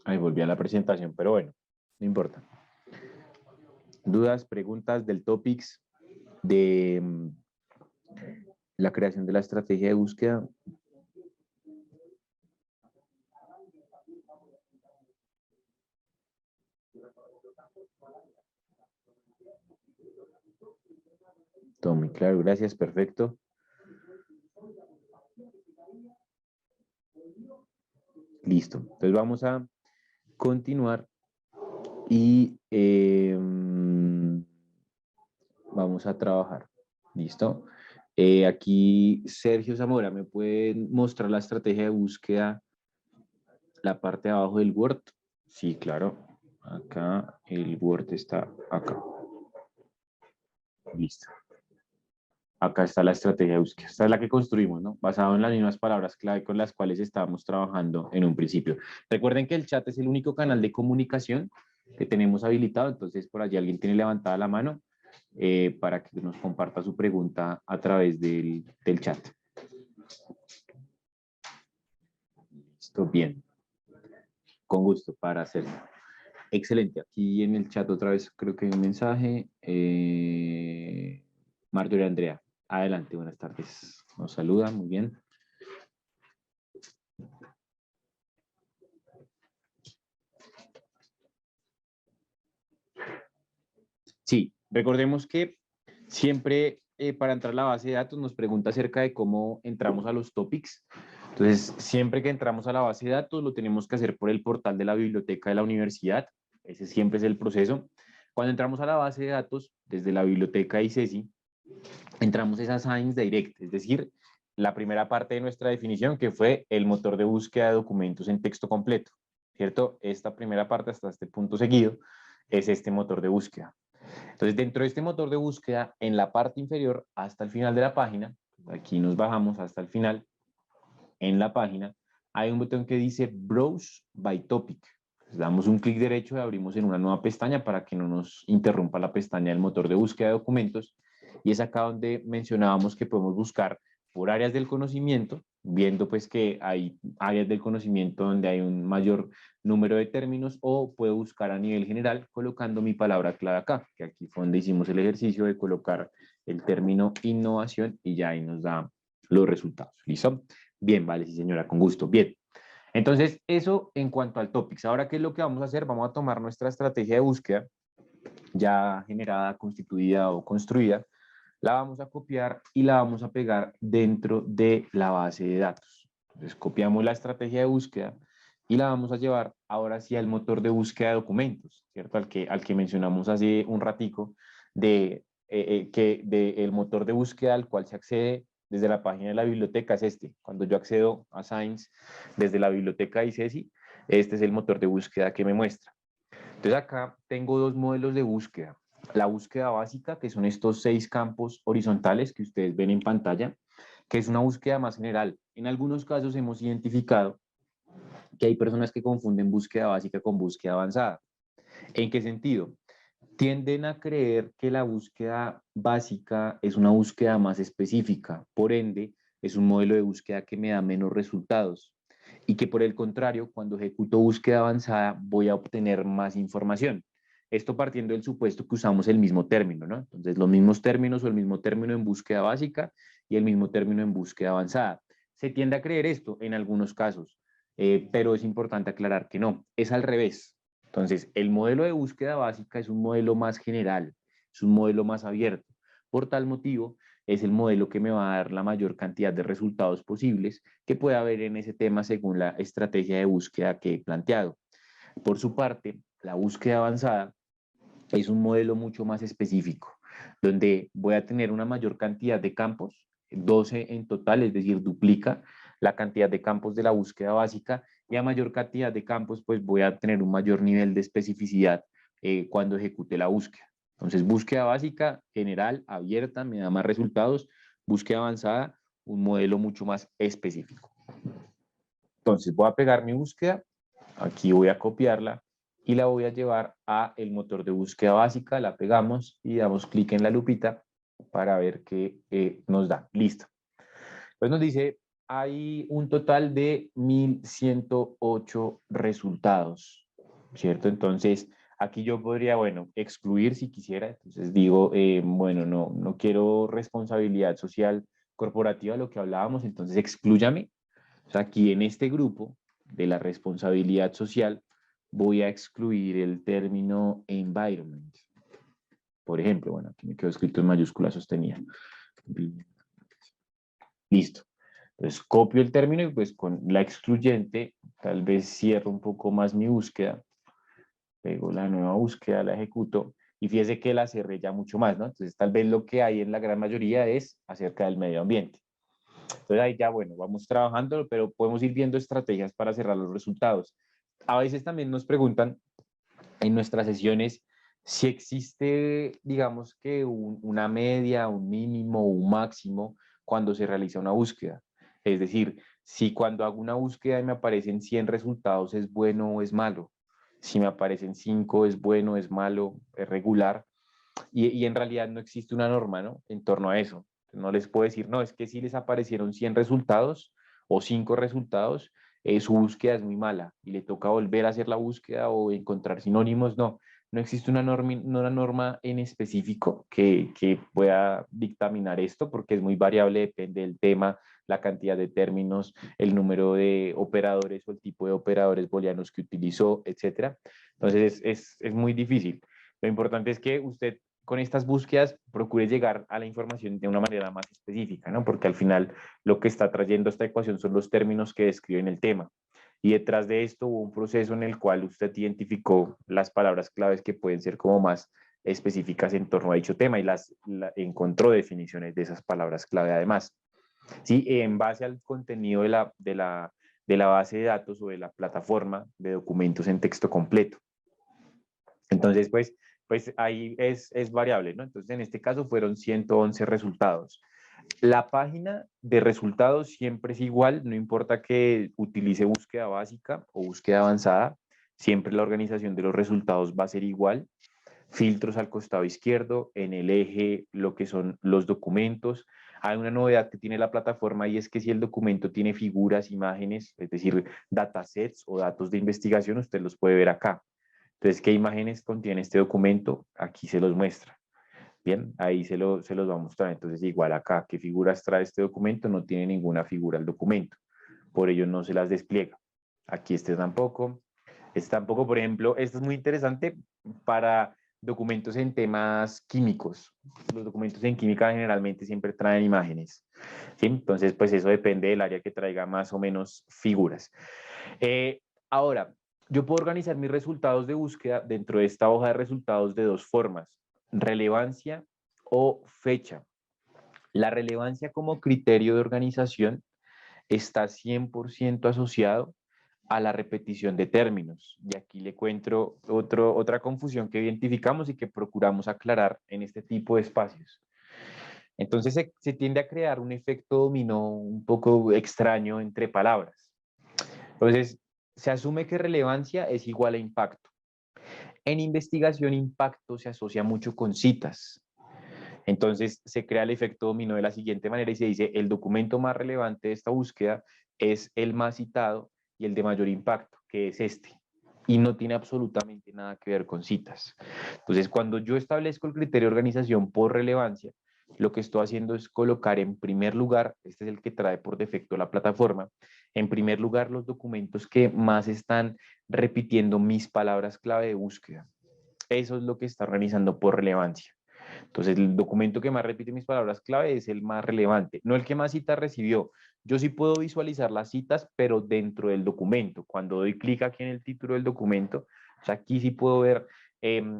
Ahí volví a la presentación, pero bueno, no importa. Dudas, preguntas del topics de la creación de la estrategia de búsqueda. Todo muy claro, gracias, perfecto. Listo, entonces vamos a continuar y vamos a trabajar. ¿Listo? Aquí Sergio Zamora, ¿me pueden mostrar la estrategia de búsqueda, la parte de abajo del Word? Sí, claro. Acá el Word está acá. Listo. acá está la estrategia de búsqueda. Esta es la que construimos, ¿no? Basado en las mismas palabras clave con las cuales estábamos trabajando en un principio. Recuerden que el chat es el único canal de comunicación que tenemos habilitado, entonces por allí alguien tiene levantada la mano para que nos comparta su pregunta a través del chat. Listo, bien. Con gusto para hacerlo. Excelente. Aquí en el chat otra vez creo que hay un mensaje. Marjorie Andrea, adelante, buenas tardes. Nos saluda, muy bien. Sí, recordemos que siempre para entrar a la base de datos nos pregunta acerca de cómo entramos a los topics. Entonces, siempre que entramos a la base de datos lo tenemos que hacer por el portal de la biblioteca de la universidad. Ese siempre es el proceso. Cuando entramos a la base de datos desde la biblioteca ICESI, entramos a Science Direct, es decir, la primera parte de nuestra definición que fue el motor de búsqueda de documentos en texto completo, ¿cierto? Esta primera parte hasta este punto seguido es este motor de búsqueda. Entonces, dentro de este motor de búsqueda, en la parte inferior, hasta el final de la página, aquí nos bajamos hasta el final, en la página, hay un botón que dice Browse by Topic. Entonces, damos un clic derecho y abrimos en una nueva pestaña para que no nos interrumpa la pestaña del motor de búsqueda de documentos. Y es acá donde mencionábamos que podemos buscar por áreas del conocimiento, viendo pues que hay áreas del conocimiento donde hay un mayor número de términos, o puedo buscar a nivel general colocando mi palabra clave acá, que aquí fue donde hicimos el ejercicio de colocar el término innovación y ya ahí nos da los resultados. ¿Listo? Bien, vale, sí señora, con gusto. Bien. Entonces, eso en cuanto al topics. Ahora, ¿qué es lo que vamos a hacer? Vamos a tomar nuestra estrategia de búsqueda ya generada, constituida o construida, la vamos a copiar y la vamos a pegar dentro de la base de datos. Entonces, copiamos la estrategia de búsqueda y la vamos a llevar ahora sí al motor de búsqueda de documentos, ¿cierto? Al que mencionamos hace un ratico, el motor de búsqueda al cual se accede desde la página de la biblioteca es este. Cuando yo accedo a Science desde la biblioteca ICESI, este es el motor de búsqueda que me muestra. Entonces acá tengo dos modelos de búsqueda. La búsqueda básica, que son estos 6 campos horizontales que ustedes ven en pantalla, que es una búsqueda más general. En algunos casos hemos identificado que hay personas que confunden búsqueda básica con búsqueda avanzada. ¿En qué sentido? Tienden a creer que la búsqueda básica es una búsqueda más específica, por ende, es un modelo de búsqueda que me da menos resultados y que por el contrario, cuando ejecuto búsqueda avanzada, voy a obtener más información. Esto partiendo del supuesto que usamos el mismo término, ¿no? Entonces, los mismos términos o el mismo término en búsqueda básica y el mismo término en búsqueda avanzada. Se tiende a creer esto en algunos casos, pero es importante aclarar que no, es al revés. Entonces, el modelo de búsqueda básica es un modelo más general, es un modelo más abierto. Por tal motivo, es el modelo que me va a dar la mayor cantidad de resultados posibles que pueda haber en ese tema según la estrategia de búsqueda que he planteado. Por su parte, la búsqueda avanzada es un modelo mucho más específico, donde voy a tener una mayor cantidad de campos, 12 en total, es decir, duplica la cantidad de campos de la búsqueda básica, y a mayor cantidad de campos, pues voy a tener un mayor nivel de especificidad cuando ejecute la búsqueda. Entonces, búsqueda básica, general, abierta, me da más resultados. Búsqueda avanzada, un modelo mucho más específico. Entonces, voy a pegar mi búsqueda, aquí voy a copiarla y la voy a llevar a el motor de búsqueda básica, la pegamos y damos clic en la lupita para ver qué nos da. Listo. Pues nos dice, hay un total de 1108 resultados, ¿cierto? Entonces, aquí yo podría, bueno, excluir si quisiera. Entonces digo, bueno, no quiero responsabilidad social corporativa, lo que hablábamos, entonces exclúyame. O sea, aquí en este grupo de la responsabilidad social voy a excluir el término environment. Por ejemplo, bueno, aquí me quedó escrito en mayúscula sostenida. Listo. Entonces copio el término y pues con la excluyente tal vez cierro un poco más mi búsqueda, pego la nueva búsqueda, la ejecuto y fíjese que la cerré ya mucho más, ¿no? Entonces tal vez lo que hay en la gran mayoría es acerca del medio ambiente. Entonces ahí ya, bueno, vamos trabajando, pero podemos ir viendo estrategias para cerrar los resultados. A veces también nos preguntan en nuestras sesiones Si existe, digamos que una media, un mínimo, un máximo cuando se realiza una búsqueda. Es decir, si cuando hago una búsqueda y me aparecen 100 resultados es bueno o es malo. Si me aparecen 5 es bueno, es malo, es regular. Y en realidad no existe una norma, ¿no? En torno a eso. No les puedo decir, no, es que si les aparecieron 100 resultados o 5 resultados, su búsqueda es muy mala y le toca volver a hacer la búsqueda o encontrar sinónimos. No, no existe una norma en específico que pueda dictaminar esto porque es muy variable, depende del tema, la cantidad de términos, el número de operadores o el tipo de operadores booleanos que utilizó, etcétera. Entonces es muy difícil. Lo importante es que usted con estas búsquedas procure llegar a la información de una manera más específica, ¿no? Porque al final lo que está trayendo esta ecuación son los términos que describen el tema. Y detrás de esto hubo un proceso en el cual usted identificó las palabras claves que pueden ser como más específicas en torno a dicho tema y encontró definiciones de esas palabras clave además. Sí, en base al contenido de la base de datos o de la plataforma de documentos en texto completo. Entonces, pues ahí es variable, ¿no? Entonces, en este caso fueron 111 resultados. La página de resultados siempre es igual, no importa que utilice búsqueda básica o búsqueda avanzada, siempre la organización de los resultados va a ser igual. Filtros al costado izquierdo, en el eje lo que son los documentos. Hay una novedad que tiene la plataforma y es que si el documento tiene figuras, imágenes, es decir, datasets o datos de investigación, usted los puede ver acá. Entonces, ¿qué imágenes contiene este documento? Aquí se los muestra. Bien, ahí se los va a mostrar. Entonces, igual acá, ¿qué figuras trae este documento? No tiene ninguna figura el documento. Por ello no se las despliega. Aquí este tampoco. Este tampoco, por ejemplo, esto es muy interesante para documentos en temas químicos. Los documentos en química generalmente siempre traen imágenes. ¿Sí? Entonces, pues eso depende del área que traiga más o menos figuras. Ahora, yo puedo organizar mis resultados de búsqueda dentro de esta hoja de resultados de dos formas, relevancia o fecha. La relevancia como criterio de organización está 100% asociado a la repetición de términos. Y aquí le encuentro otra confusión que identificamos y que procuramos aclarar en este tipo de espacios. Entonces se tiende a crear un efecto dominó un poco extraño entre palabras. Entonces, se asume que relevancia es igual a impacto. En investigación, impacto se asocia mucho con citas. Entonces, se crea el efecto dominó de la siguiente manera y se dice, el documento más relevante de esta búsqueda es el más citado y el de mayor impacto, que es este. Y no tiene absolutamente nada que ver con citas. Entonces, cuando yo establezco el criterio de organización por relevancia, lo que estoy haciendo es colocar en primer lugar, este es el que trae por defecto la plataforma, en primer lugar los documentos que más están repitiendo mis palabras clave de búsqueda. Eso es lo que está organizando por relevancia. Entonces, el documento que más repite mis palabras clave es el más relevante, no el que más citas recibió. Yo sí puedo visualizar las citas, pero dentro del documento. Cuando doy clic aquí en el título del documento, o sea, aquí sí puedo ver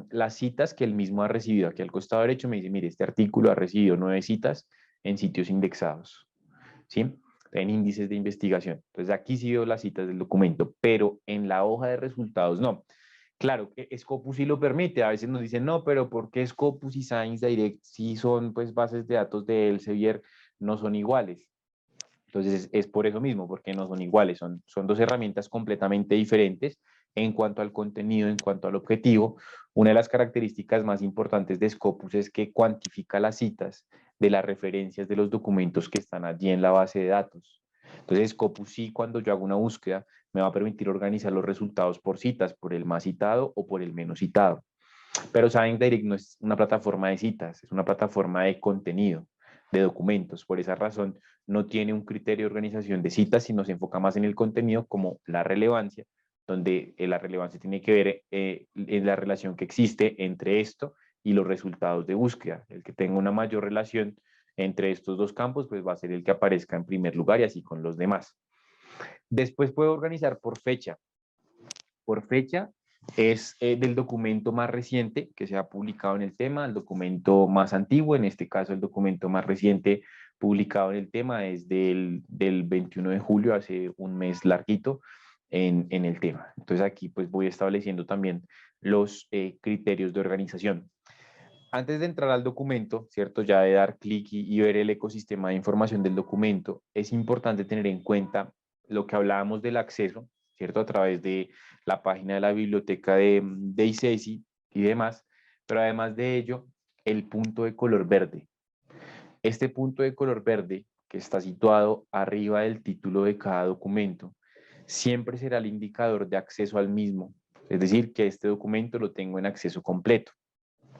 las citas que él mismo ha recibido. Aquí al costado derecho me dice, mire, este artículo ha recibido 9 citas en sitios indexados, ¿sí? En índices de investigación. Entonces, aquí sí veo las citas del documento, pero en la hoja de resultados no. Claro, Scopus sí lo permite. A veces nos dicen, no, pero ¿por qué Scopus y Science Direct si son pues bases de datos de Elsevier no son iguales? Entonces es por eso mismo, porque no son iguales, son dos herramientas completamente diferentes en cuanto al contenido, en cuanto al objetivo. Una de las características más importantes de Scopus es que cuantifica las citas de las referencias de los documentos que están allí en la base de datos. Entonces Scopus sí, cuando yo hago una búsqueda, me va a permitir organizar los resultados por citas, por el más citado o por el menos citado. Pero Science Direct no es una plataforma de citas, es una plataforma de contenido, de documentos. Por esa razón, no tiene un criterio de organización de citas, sino se enfoca más en el contenido como la relevancia, donde la relevancia tiene que ver en la relación que existe entre esto y los resultados de búsqueda. El que tenga una mayor relación entre estos dos campos, pues va a ser el que aparezca en primer lugar y así con los demás. Después puedo organizar por fecha. Por fecha es del documento más reciente que se ha publicado en el tema, el documento más antiguo, en este caso el documento más reciente publicado en el tema es del 21 de julio, hace un mes larguito en el tema. Entonces aquí pues voy estableciendo también los criterios de organización. Antes de entrar al documento, ¿cierto? Ya de dar clic y ver el ecosistema de información del documento, es importante tener en cuenta lo que hablábamos del acceso, ¿cierto? A través de la página de la biblioteca de ICESI y demás, pero además de ello, el punto de color verde. Este punto de color verde, que está situado arriba del título de cada documento, siempre será el indicador de acceso al mismo, es decir, que este documento lo tengo en acceso completo.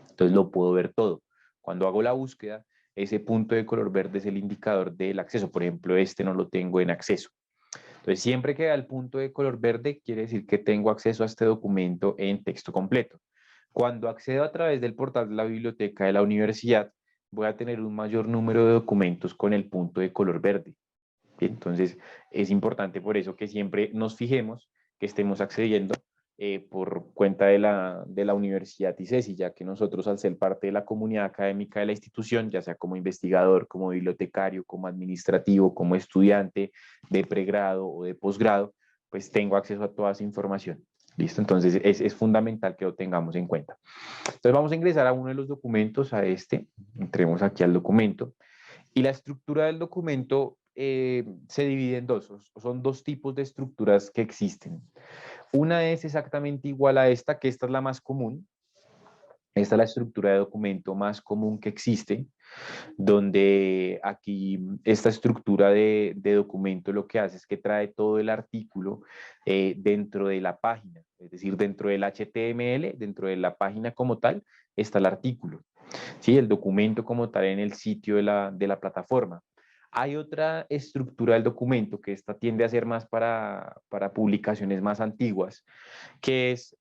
Entonces lo puedo ver todo. Cuando hago la búsqueda, ese punto de color verde es el indicador del acceso. Por ejemplo, este no lo tengo en acceso. Entonces, siempre que da el punto de color verde, quiere decir que tengo acceso a este documento en texto completo. Cuando accedo a través del portal de la biblioteca de la universidad, voy a tener un mayor número de documentos con el punto de color verde. Entonces, es importante por eso que siempre nos fijemos que estemos accediendo por cuenta de la Universidad ICESI, ya que nosotros, al ser parte de la comunidad académica de la institución, ya sea como investigador, como bibliotecario, como administrativo, como estudiante de pregrado o de posgrado, pues tengo acceso a toda esa información. ¿Listo? Entonces, es fundamental que lo tengamos en cuenta. Entonces, vamos a ingresar a uno de los documentos, a este. Entremos aquí al documento. Y la estructura del documento se divide en dos. Son dos tipos de estructuras que existen. Una es exactamente igual a esta, que esta es la más común. Esta es la estructura de documento más común que existe, donde aquí esta estructura de documento lo que hace es que trae todo el artículo dentro de la página, es decir, dentro del HTML, dentro de la página como tal, está el artículo. ¿Sí? El documento como tal en el sitio de la plataforma. Hay otra estructura del documento que esta tiende a ser más para publicaciones más antiguas, que es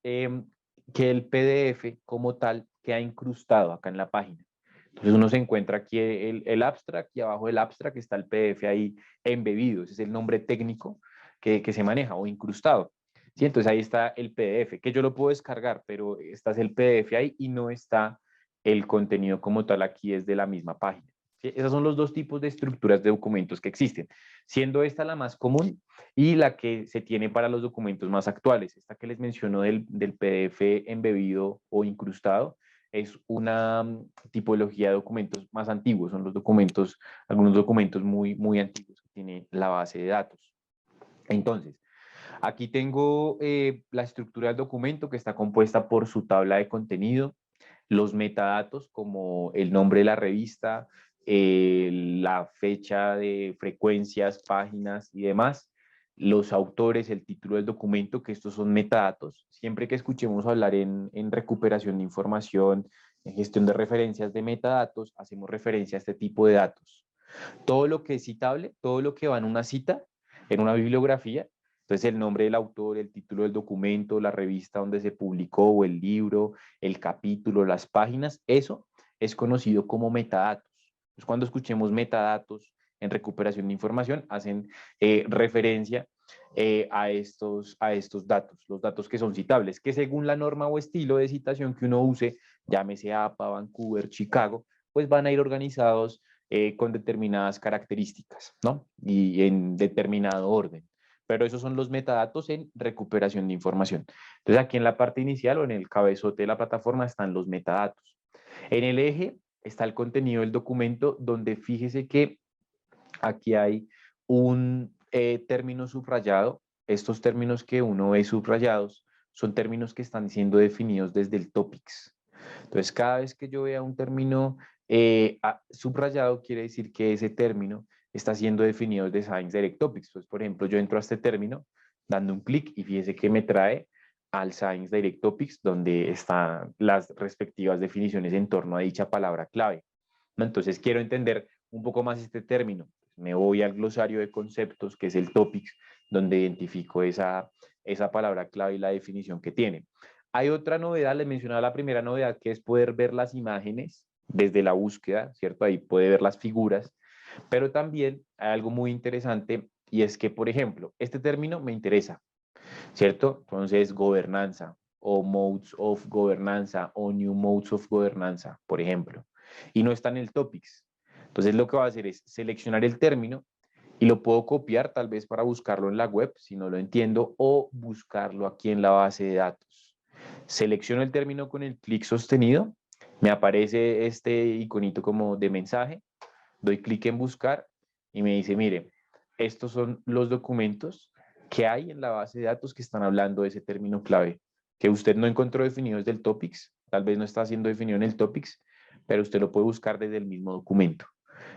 que el PDF como tal queda incrustado acá en la página. Entonces uno se encuentra aquí el abstract y abajo del abstract está el PDF ahí embebido. Ese es el nombre técnico que se maneja, o incrustado. ¿Sí? Entonces ahí está el PDF, que yo lo puedo descargar, pero está es el PDF ahí y no está el contenido como tal aquí es de la misma página. ¿Sí? Esos son los dos tipos de estructuras de documentos que existen, siendo esta la más común y la que se tiene para los documentos más actuales. Esta que les menciono del PDF embebido o incrustado es una tipología de documentos más antiguos, son los documentos, algunos documentos muy antiguos que tiene la base de datos. Entonces, aquí tengo la estructura del documento que está compuesta por su tabla de contenido, los metadatos como el nombre de la revista, la fecha de frecuencias, páginas y demás, los autores, el título del documento, que estos son metadatos. Siempre que escuchemos hablar en recuperación de información, en gestión de referencias de metadatos, hacemos referencia a este tipo de datos. Todo lo que es citable, todo lo que va en una cita, en una bibliografía, entonces el nombre del autor, el título del documento, la revista donde se publicó o el libro, el capítulo, las páginas, eso es conocido como metadatos. Entonces, cuando escuchemos metadatos en recuperación de información, hacen referencia a estos datos, los datos que son citables, que según la norma o estilo de citación que uno use, llámese APA, Vancouver, Chicago, pues van a ir organizados con determinadas características, ¿no? Y en determinado orden. Pero esos son los metadatos en recuperación de información. Entonces, aquí en la parte inicial o en el cabezote de la plataforma están los metadatos. En el eje está el contenido del documento, donde fíjese que aquí hay un término subrayado. Estos términos que uno ve subrayados son términos que están siendo definidos desde el topics. Entonces, cada vez que yo vea un término subrayado, quiere decir que ese término está siendo definido desde Science Direct Topics. Entonces, por ejemplo, yo entro a este término dando un clic y fíjese que me trae al Science Direct Topics, donde están las respectivas definiciones en torno a dicha palabra clave. ¿No? Entonces, quiero entender un poco más este término. Me voy al glosario de conceptos, que es el Topics, donde identifico esa palabra clave y la definición que tiene. Hay otra novedad, les mencionaba la primera novedad, que es poder ver las imágenes desde la búsqueda, ¿cierto? Ahí puede ver las figuras, pero también hay algo muy interesante y es que, por ejemplo, este término me interesa, ¿cierto? Entonces, gobernanza o modes of gobernanza o new modes of gobernanza, por ejemplo, y no está en el topics. Entonces, lo que va a hacer es seleccionar el término y lo puedo copiar tal vez para buscarlo en la web si no lo entiendo o buscarlo aquí en la base de datos. Selecciono el término con el clic sostenido, me aparece este iconito como de mensaje, doy clic en buscar y me dice, mire, estos son los documentos que hay en la base de datos que están hablando de ese término clave, que usted no encontró definido desde el topics, tal vez no está siendo definido en el topics, pero usted lo puede buscar desde el mismo documento.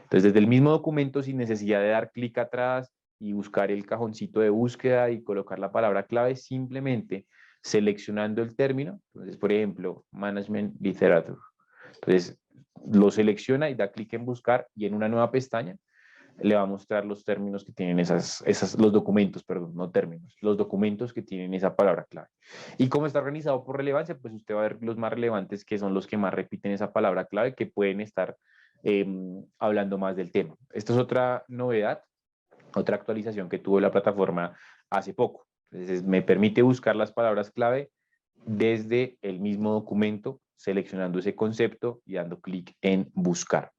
Entonces, desde el mismo documento, sin necesidad de dar clic atrás y buscar el cajoncito de búsqueda y colocar la palabra clave, simplemente seleccionando el término. Entonces, por ejemplo, Management Literature. Entonces, lo selecciona y da clic en buscar y en una nueva pestaña le va a mostrar los términos que tienen los documentos, perdón, no términos, los documentos que tienen esa palabra clave. Y como está organizado por relevancia, pues usted va a ver los más relevantes, que son los que más repiten esa palabra clave, que pueden estar hablando más del tema. Esta es otra novedad, otra actualización que tuvo la plataforma hace poco. Entonces, me permite buscar las palabras clave desde el mismo documento, seleccionando ese concepto y dando clic en buscar.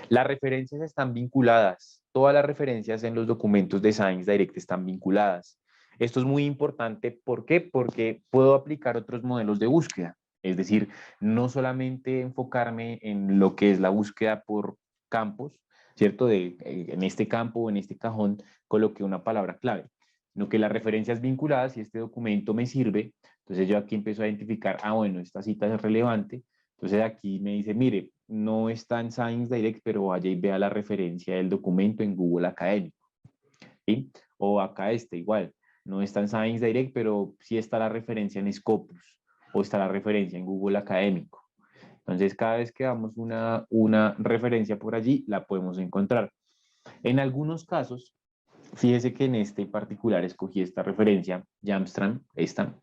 Las referencias están vinculadas. Todas las referencias en los documentos de Science Direct están vinculadas. Esto es muy importante. ¿Por qué? Porque puedo aplicar otros modelos de búsqueda. Es decir, no solamente enfocarme en lo que es la búsqueda por campos, ¿cierto? En este campo o en este cajón coloqué una palabra clave, sino que las referencias vinculadas, si este documento me sirve, entonces yo aquí empiezo a identificar, bueno, esta cita es relevante. Entonces aquí me dice, mire, no está en Science Direct, pero vaya y vea la referencia del documento en Google Académico, ¿sí? O acá igual, no está en Science Direct, pero sí está la referencia en Scopus o está la referencia en Google Académico. Entonces, cada vez que damos una referencia por allí, la podemos encontrar. En algunos casos, fíjese que en este particular escogí esta referencia, Jamstrand, esta,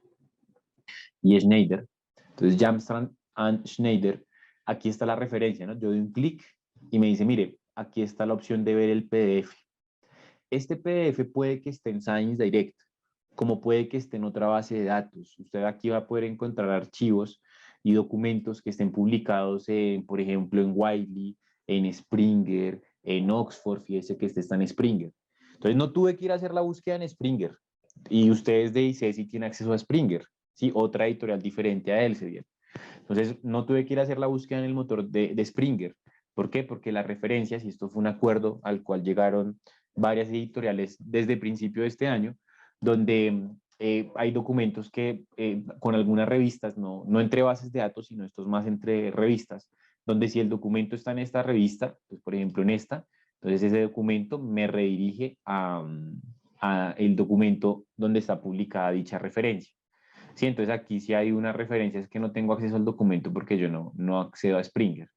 y Schneider. Entonces, Jamstrand and Schneider, aquí está la referencia, ¿no? Yo doy un clic y me dice, mire, aquí está la opción de ver el PDF. Este PDF puede que esté en Science Direct, como puede que esté en otra base de datos. Usted aquí va a poder encontrar archivos y documentos que estén publicados, por ejemplo, en Wiley, en Springer, en Oxford, fíjese que este está en Springer. Entonces no tuve que ir a hacer la búsqueda en Springer. Y ustedes de ICESI tienen acceso a Springer, ¿sí? Otra editorial diferente a Elsevier. Entonces no tuve que ir a hacer la búsqueda en el motor de Springer. ¿Por qué? Porque las referencias, y esto fue un acuerdo al cual llegaron varias editoriales desde el principio de este año, donde hay documentos que con algunas revistas, no entre bases de datos, sino estos más entre revistas, donde si el documento está en esta revista, pues por ejemplo en esta, entonces ese documento me redirige a el documento donde está publicada dicha referencia. Sí, entonces aquí sí hay unas referencias que no tengo acceso al documento porque yo no accedo a Springer.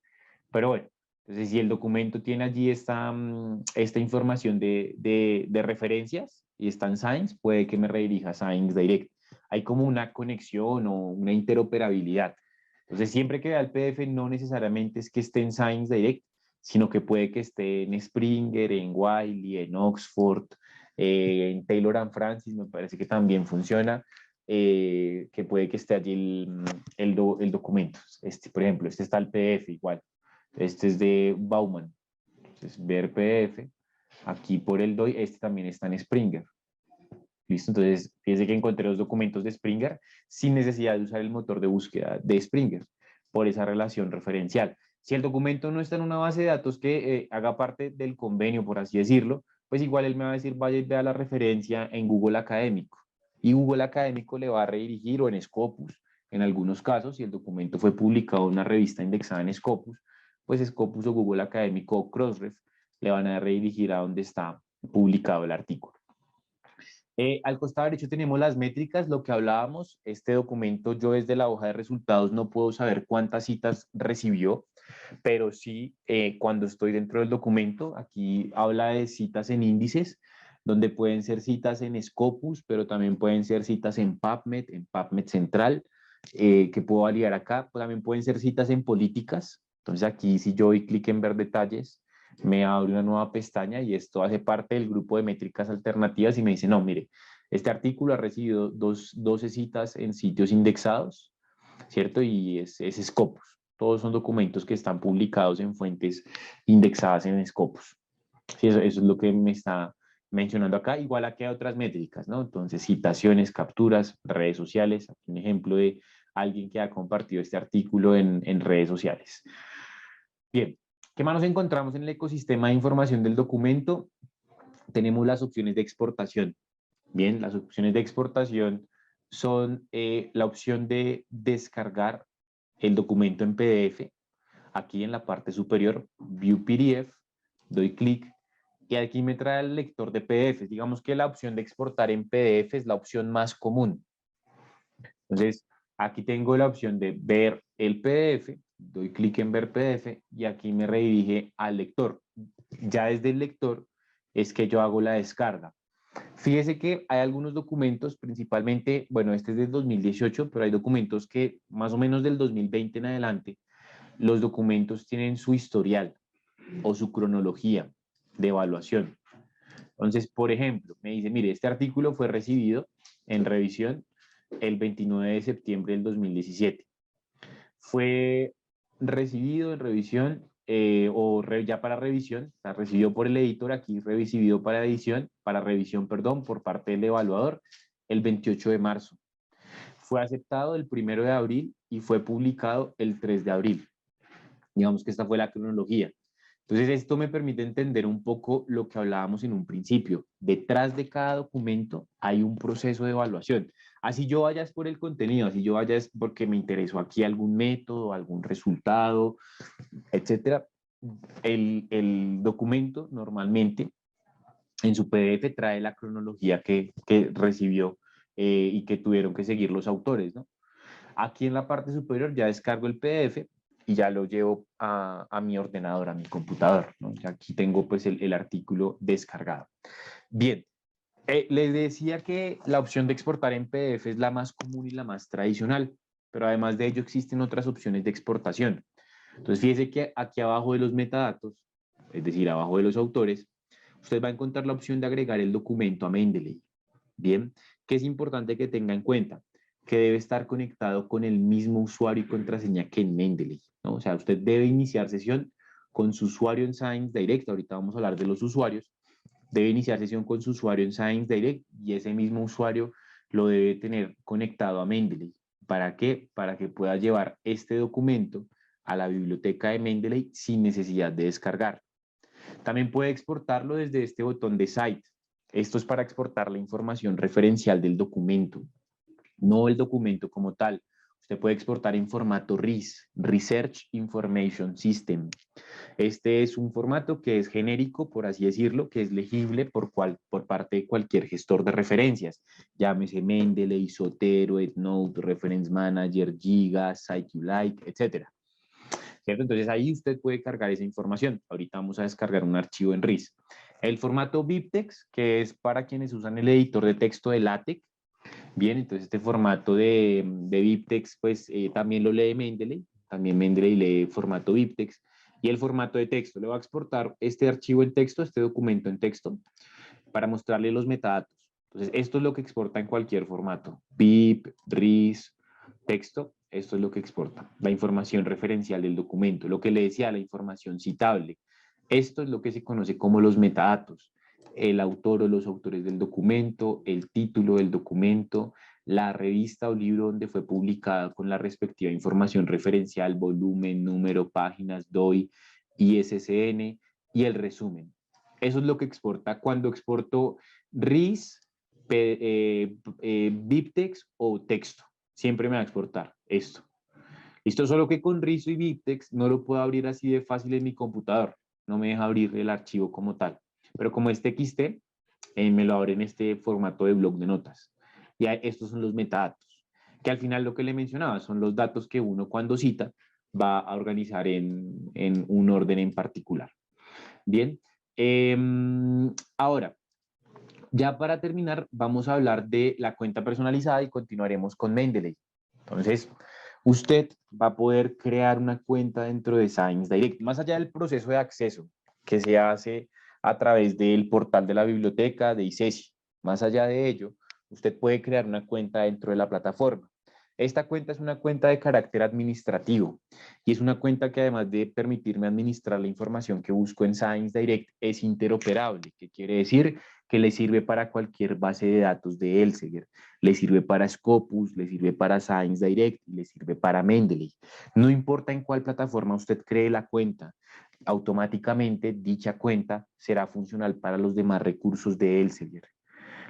Pero bueno, entonces si el documento tiene allí esta información de referencias y está en Science, puede que me redirija a Science Direct. Hay como una conexión o una interoperabilidad. Entonces siempre que vea el PDF no necesariamente es que esté en Science Direct, sino que puede que esté en Springer, en Wiley, en Oxford, en Taylor and Francis, me parece que también funciona. Que puede que esté allí el documento. Por ejemplo, este está el PDF igual. Este es de Bauman. Entonces, ver PDF. Aquí por el DOI, este también está en Springer. ¿Listo? Entonces, fíjense que encontré los documentos de Springer sin necesidad de usar el motor de búsqueda de Springer por esa relación referencial. Si el documento no está en una base de datos que haga parte del convenio, por así decirlo, pues igual él me va a decir, vaya y vea la referencia en Google Académico. Y Google Académico le va a redirigir o en Scopus, en algunos casos, si el documento fue publicado en una revista indexada en Scopus, pues Scopus o Google Académico o Crossref le van a redirigir a donde está publicado el artículo. Al costado derecho tenemos las métricas, lo que hablábamos. Este documento, yo desde la hoja de resultados no puedo saber cuántas citas recibió, pero sí cuando estoy dentro del documento, aquí habla de citas en índices, donde pueden ser citas en Scopus, pero también pueden ser citas en PubMed Central, que puedo validar acá. También pueden ser citas en políticas. Entonces aquí si yo doy clic en ver detalles, me abre una nueva pestaña y esto hace parte del grupo de métricas alternativas y me dice, no, mire, este artículo ha recibido 12 citas en sitios indexados, ¿cierto? Y es Scopus. Todos son documentos que están publicados en fuentes indexadas en Scopus. Sí, eso es lo que me está mencionando acá, igual a que hay otras métricas, ¿no? Entonces, citaciones, capturas, redes sociales, aquí un ejemplo de alguien que ha compartido este artículo en redes sociales. Bien, ¿qué más nos encontramos en el ecosistema de información del documento? Tenemos las opciones de exportación. Bien, las opciones de exportación son la opción de descargar el documento en PDF. Aquí en la parte superior, View PDF, doy clic y aquí me trae el lector de PDF. Digamos que la opción de exportar en PDF es la opción más común. Entonces, aquí tengo la opción de ver el PDF, doy clic en ver PDF y aquí me redirige al lector. Ya desde el lector es que yo hago la descarga. Fíjese que hay algunos documentos, principalmente, bueno, este es del 2018, pero hay documentos que más o menos del 2020 en adelante, los documentos tienen su historial o su cronología de evaluación. Entonces, por ejemplo, me dice, mire, este artículo fue recibido en revisión el 29 de septiembre del 2017. Fue recibido en revisión ya para revisión, está recibido por el editor, aquí recibido para revisión, perdón, por parte del evaluador el 28 de marzo. Fue aceptado el 1 de abril y fue publicado el 3 de abril. Digamos que esta fue la cronología. Entonces, esto me permite entender un poco lo que hablábamos en un principio. Detrás de cada documento hay un proceso de evaluación. Así yo vaya es por el contenido, así yo vaya es porque me interesó aquí algún método, algún resultado, etcétera. El documento normalmente en su PDF trae la cronología que recibió y que tuvieron que seguir los autores, ¿no? Aquí en la parte superior ya descargo el PDF y ya lo llevo a mi ordenador, a mi computador, ¿no? Ya aquí tengo pues el artículo descargado. Bien, les decía que la opción de exportar en PDF es la más común y la más tradicional, pero además de ello existen otras opciones de exportación. Entonces fíjese que aquí abajo de los metadatos, es decir, abajo de los autores, usted va a encontrar la opción de agregar el documento a Mendeley. Bien, que es importante que tenga en cuenta que debe estar conectado con el mismo usuario y contraseña que en Mendeley, ¿no? O sea, usted debe iniciar sesión con su usuario en Science Direct, ahorita vamos a hablar de los usuarios, debe iniciar sesión con su usuario en Science Direct y ese mismo usuario lo debe tener conectado a Mendeley. ¿Para qué? Para que pueda llevar este documento a la biblioteca de Mendeley sin necesidad de descargar. También puede exportarlo desde este botón de Site. Esto es para exportar la información referencial del documento, no el documento como tal. Usted puede exportar en formato RIS, Research Information System. Este es un formato que es genérico, por así decirlo, que es legible por parte de cualquier gestor de referencias. Llámese Mendeley, Zotero, EndNote, Reference Manager, Giga, SciQlite, etc. ¿Cierto? Entonces ahí usted puede cargar esa información. Ahorita vamos a descargar un archivo en RIS. El formato BibTeX, que es para quienes usan el editor de texto de LaTeX. Bien, entonces este formato de BibTeX, pues también lo lee Mendeley. También Mendeley lee formato BibTeX. Y el formato de texto, le va a exportar este archivo en texto, este documento en texto, para mostrarle los metadatos. Entonces, esto es lo que exporta en cualquier formato. BIP, RIS, texto, esto es lo que exporta. La información referencial del documento, lo que le decía, la información citable. Esto es lo que se conoce como los metadatos. El autor o los autores del documento, el título del documento, la revista o libro donde fue publicada con la respectiva información referencial, volumen, número, páginas, DOI, ISSN y el resumen. Eso es lo que exporta cuando exporto RIS, BibTeX o texto. Siempre me va a exportar esto. Listo, solo que con RIS y BibTeX no lo puedo abrir así de fácil en mi computador. No me deja abrir el archivo como tal. Pero como es TXT, me lo abre en este formato de bloc de notas. Y estos son los metadatos, que al final lo que le mencionaba son los datos que uno cuando cita va a organizar en un orden en particular. Bien, ahora, ya para terminar, vamos a hablar de la cuenta personalizada y continuaremos con Mendeley. Entonces, usted va a poder crear una cuenta dentro de Science Direct, más allá del proceso de acceso que se hace a través del portal de la biblioteca de ICESI. Más allá de ello, usted puede crear una cuenta dentro de la plataforma. Esta cuenta es una cuenta de carácter administrativo y es una cuenta que además de permitirme administrar la información que busco en Science Direct es interoperable, que quiere decir que le sirve para cualquier base de datos de Elsevier, le sirve para Scopus, le sirve para Science Direct y le sirve para Mendeley. No importa en cuál plataforma usted cree la cuenta, automáticamente dicha cuenta será funcional para los demás recursos de Elsevier.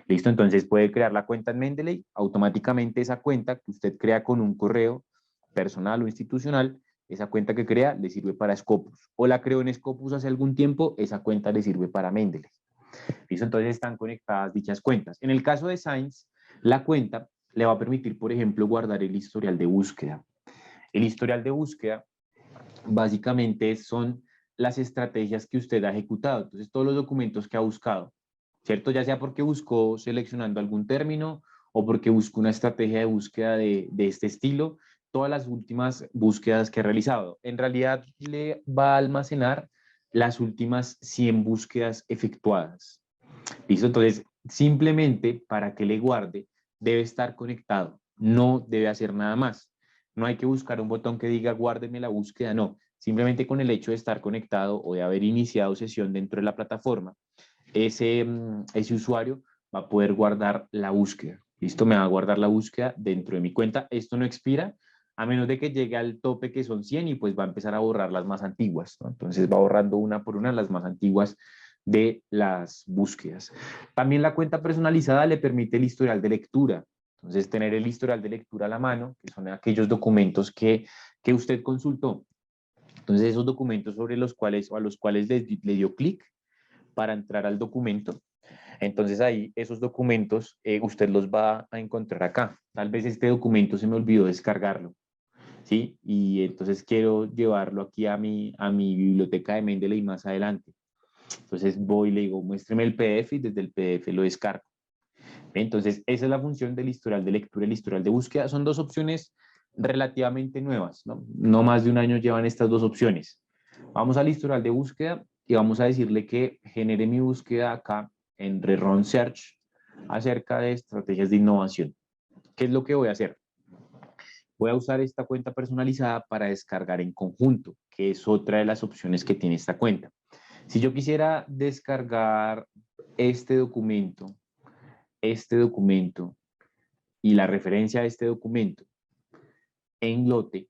¿Listo? Entonces puede crear la cuenta en Mendeley, automáticamente esa cuenta que usted crea con un correo personal o institucional, esa cuenta que crea le sirve para Scopus. O la creó en Scopus hace algún tiempo, esa cuenta le sirve para Mendeley. ¿Listo? Entonces están conectadas dichas cuentas. En el caso de Science, la cuenta le va a permitir, por ejemplo, guardar el historial de búsqueda. El historial de búsqueda básicamente son las estrategias que usted ha ejecutado. Entonces, todos los documentos que ha buscado, ¿cierto? Ya sea porque buscó seleccionando algún término o porque buscó una estrategia de búsqueda de este estilo, todas las últimas búsquedas que ha realizado. En realidad le va a almacenar las últimas 100 búsquedas efectuadas. ¿Listo? Entonces, simplemente para que le guarde, debe estar conectado, no debe hacer nada más. No hay que buscar un botón que diga guárdeme la búsqueda, no. Simplemente con el hecho de estar conectado o de haber iniciado sesión dentro de la plataforma, ese usuario va a poder guardar la búsqueda. ¿Listo? Me va a guardar la búsqueda dentro de mi cuenta. Esto no expira a menos de que llegue al tope que son 100 y pues va a empezar a borrar las más antiguas, ¿no? Entonces va borrando una por una las más antiguas de las búsquedas. También la cuenta personalizada le permite el historial de lectura. Entonces, tener el historial de lectura a la mano, que son aquellos documentos que usted consultó. Entonces, esos documentos sobre los cuales o a los cuales le dio clic para entrar al documento. Entonces, ahí esos documentos usted los va a encontrar acá. Tal vez este documento se me olvidó descargarlo, ¿sí? Y entonces quiero llevarlo aquí a mi biblioteca de Mendeley más adelante. Entonces voy y le digo, muéstreme el PDF y desde el PDF lo descargo. Entonces, esa es la función del historial de lectura y el historial de búsqueda. Son dos opciones relativamente nuevas, ¿no? No más de un año llevan estas dos opciones. Vamos al historial de búsqueda y vamos a decirle que genere mi búsqueda acá en Rerun Search acerca de estrategias de innovación. ¿Qué es lo que voy a hacer? Voy a usar esta cuenta personalizada para descargar en conjunto, que es otra de las opciones que tiene esta cuenta. Si yo quisiera descargar este documento y la referencia a este documento en lote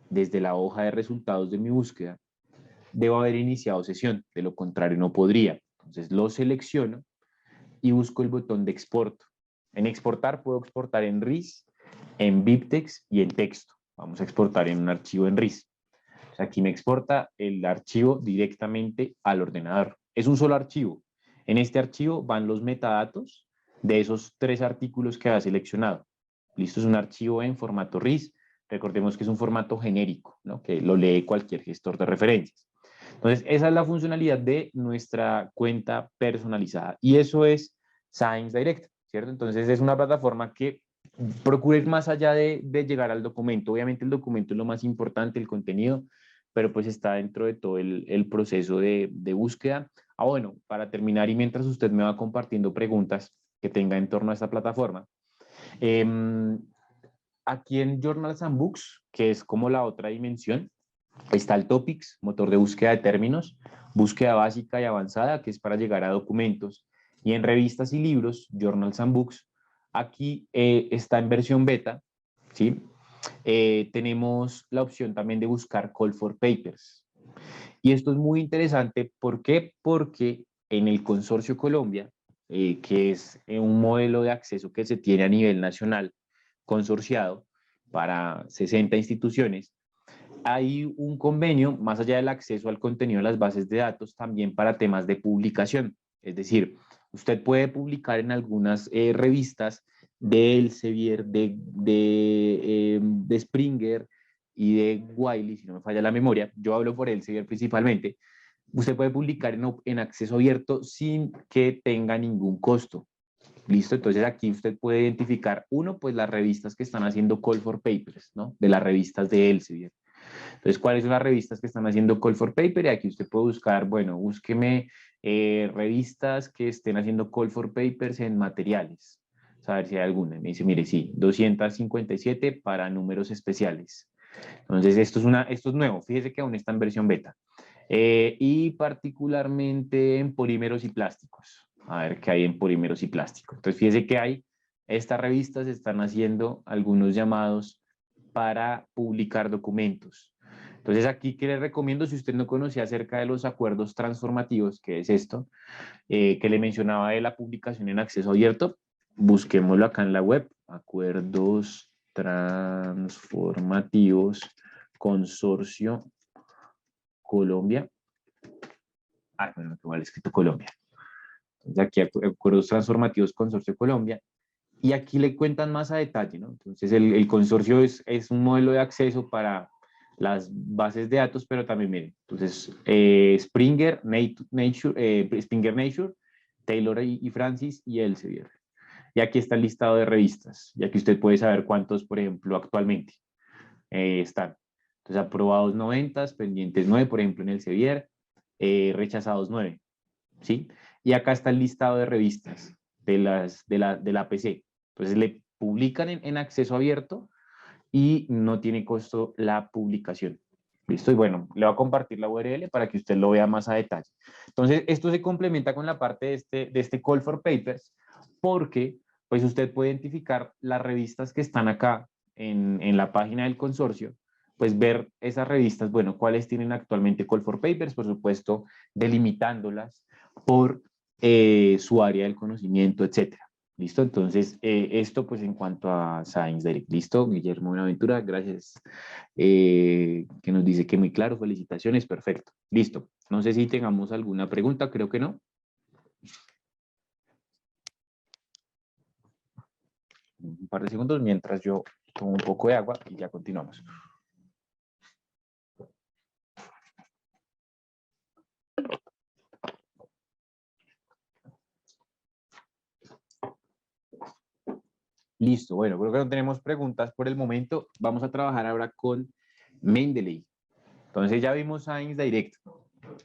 desde la hoja de resultados de mi búsqueda, debo haber iniciado sesión, de lo contrario no podría. Entonces lo selecciono y busco el botón de exporto. En exportar puedo exportar en RIS, en BibTeX y en texto. Vamos a exportar en un archivo en RIS. Aquí me exporta el archivo directamente al ordenador. Es un solo archivo. En este archivo van los metadatos de esos 3 artículos que ha seleccionado. Listo, es un archivo en formato RIS. Recordemos que es un formato genérico, ¿no? Que lo lee cualquier gestor de referencias. Entonces, esa es la funcionalidad de nuestra cuenta personalizada. Y eso es Science Direct, ¿cierto? Entonces, es una plataforma que procura ir más allá de llegar al documento. Obviamente, el documento es lo más importante, el contenido, pero pues está dentro de todo el proceso de búsqueda. Bueno, para terminar y mientras usted me va compartiendo preguntas que tenga en torno a esta plataforma, aquí en Journals and Books, que es como la otra dimensión, está el Topics, motor de búsqueda de términos, búsqueda básica y avanzada, que es para llegar a documentos. Y en revistas y libros, Journals and Books, aquí está en versión beta, ¿sí? Tenemos la opción también de buscar Call for Papers. Y esto es muy interesante, ¿por qué? Porque en el Consorcio Colombia, que es un modelo de acceso que se tiene a nivel nacional, consorciado para 60 instituciones, hay un convenio, más allá del acceso al contenido de las bases de datos, también para temas de publicación. Es decir, usted puede publicar en algunas revistas de Elsevier, de Springer y de Wiley, si no me falla la memoria. Yo hablo por Elsevier principalmente. Usted puede publicar en acceso abierto sin que tenga ningún costo. Listo, entonces aquí usted puede identificar, uno, pues las revistas que están haciendo call for papers, ¿no? De las revistas de Elsevier. Entonces, ¿cuáles son las revistas que están haciendo call for paper? Y aquí usted puede buscar, bueno, búsqueme revistas que estén haciendo call for papers en materiales. a ver si hay alguna. Me dice, mire, sí, 257 para números especiales. Entonces, esto es nuevo. Fíjese que aún está en versión beta. Y particularmente en polímeros y plásticos. A ver qué hay en polímeros y plásticos. Entonces, fíjese que hay, estas revistas están haciendo algunos llamados para publicar documentos. Entonces, aquí que les recomiendo, si usted no conocía acerca de los acuerdos transformativos, que es esto, que le mencionaba de la publicación en acceso abierto, busquémoslo acá en la web, acuerdos transformativos, consorcio Colombia. Bueno, que mal escrito Colombia. Entonces aquí acuerdos transformativos Consorcio Colombia. Y aquí le cuentan más a detalle, ¿no? Entonces el consorcio es un modelo de acceso para las bases de datos, pero también, miren, entonces Springer, Springer Nature, Taylor y Francis y Elsevier. Y aquí está el listado de revistas, y aquí usted puede saber cuántos, por ejemplo, actualmente están. Entonces, aprobados 90, pendientes 9, por ejemplo, en Elsevier, rechazados 9, ¿sí? Y acá está el listado de revistas de la PC. Entonces, le publican en acceso abierto y no tiene costo la publicación. ¿Listo? Y bueno, le voy a compartir la URL para que usted lo vea más a detalle. Entonces, esto se complementa con la parte de este Call for Papers, porque pues usted puede identificar las revistas que están acá en la página del consorcio, pues ver esas revistas, bueno, cuáles tienen actualmente Call for Papers, por supuesto, delimitándolas por su área del conocimiento, etcétera. ¿Listo? Entonces, esto pues en cuanto a Science Direct. ¿Listo? Guillermo Buenaventura, gracias. Que nos dice que muy claro, felicitaciones, perfecto. Listo. No sé si tengamos alguna pregunta, creo que no. Un par de segundos mientras yo tomo un poco de agua y ya continuamos. Listo, bueno, creo que no tenemos preguntas por el momento. Vamos a trabajar ahora con Mendeley. Entonces ya vimos Science Direct.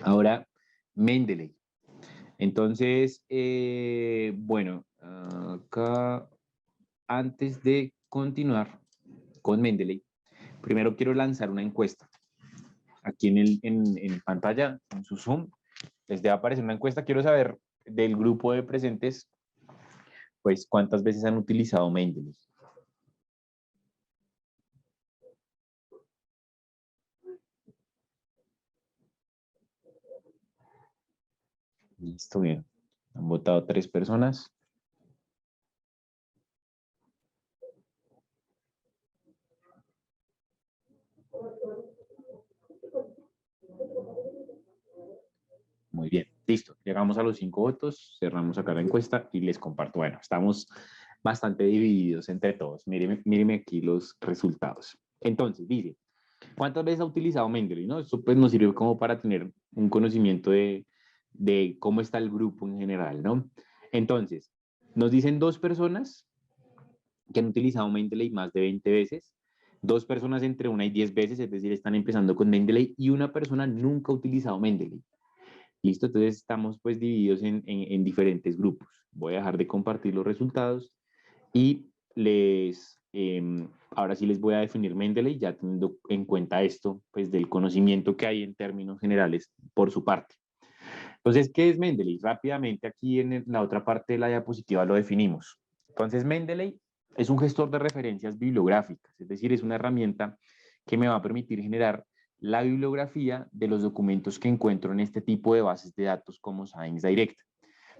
Ahora Mendeley. Entonces, bueno, acá antes de continuar con Mendeley, primero quiero lanzar una encuesta. Aquí en pantalla, en su Zoom, les debe aparecer una encuesta. Quiero saber del grupo de presentes, pues, cuántas veces han utilizado Mendeley. Listo, bien. Han votado 3 personas. Muy bien, listo. Llegamos a los 5 votos, cerramos acá la encuesta y les comparto. Bueno, estamos bastante divididos entre todos. Míreme aquí los resultados. Entonces, dice, ¿cuántas veces ha utilizado Mendeley? ¿No? Esto pues nos sirve como para tener un conocimiento de cómo está el grupo en general, ¿no? Entonces, nos dicen 2 personas que han utilizado Mendeley más de 20 veces, 2 personas entre 1 y 10 veces, es decir, están empezando con Mendeley, y una persona nunca ha utilizado Mendeley. Listo, entonces estamos pues divididos en diferentes grupos. Voy a dejar de compartir los resultados y ahora sí les voy a definir Mendeley, ya teniendo en cuenta esto, pues del conocimiento que hay en términos generales por su parte. Entonces, ¿qué es Mendeley? Rápidamente aquí en la otra parte de la diapositiva lo definimos. Entonces, Mendeley es un gestor de referencias bibliográficas, es decir, es una herramienta que me va a permitir generar la bibliografía de los documentos que encuentro en este tipo de bases de datos como Science Direct.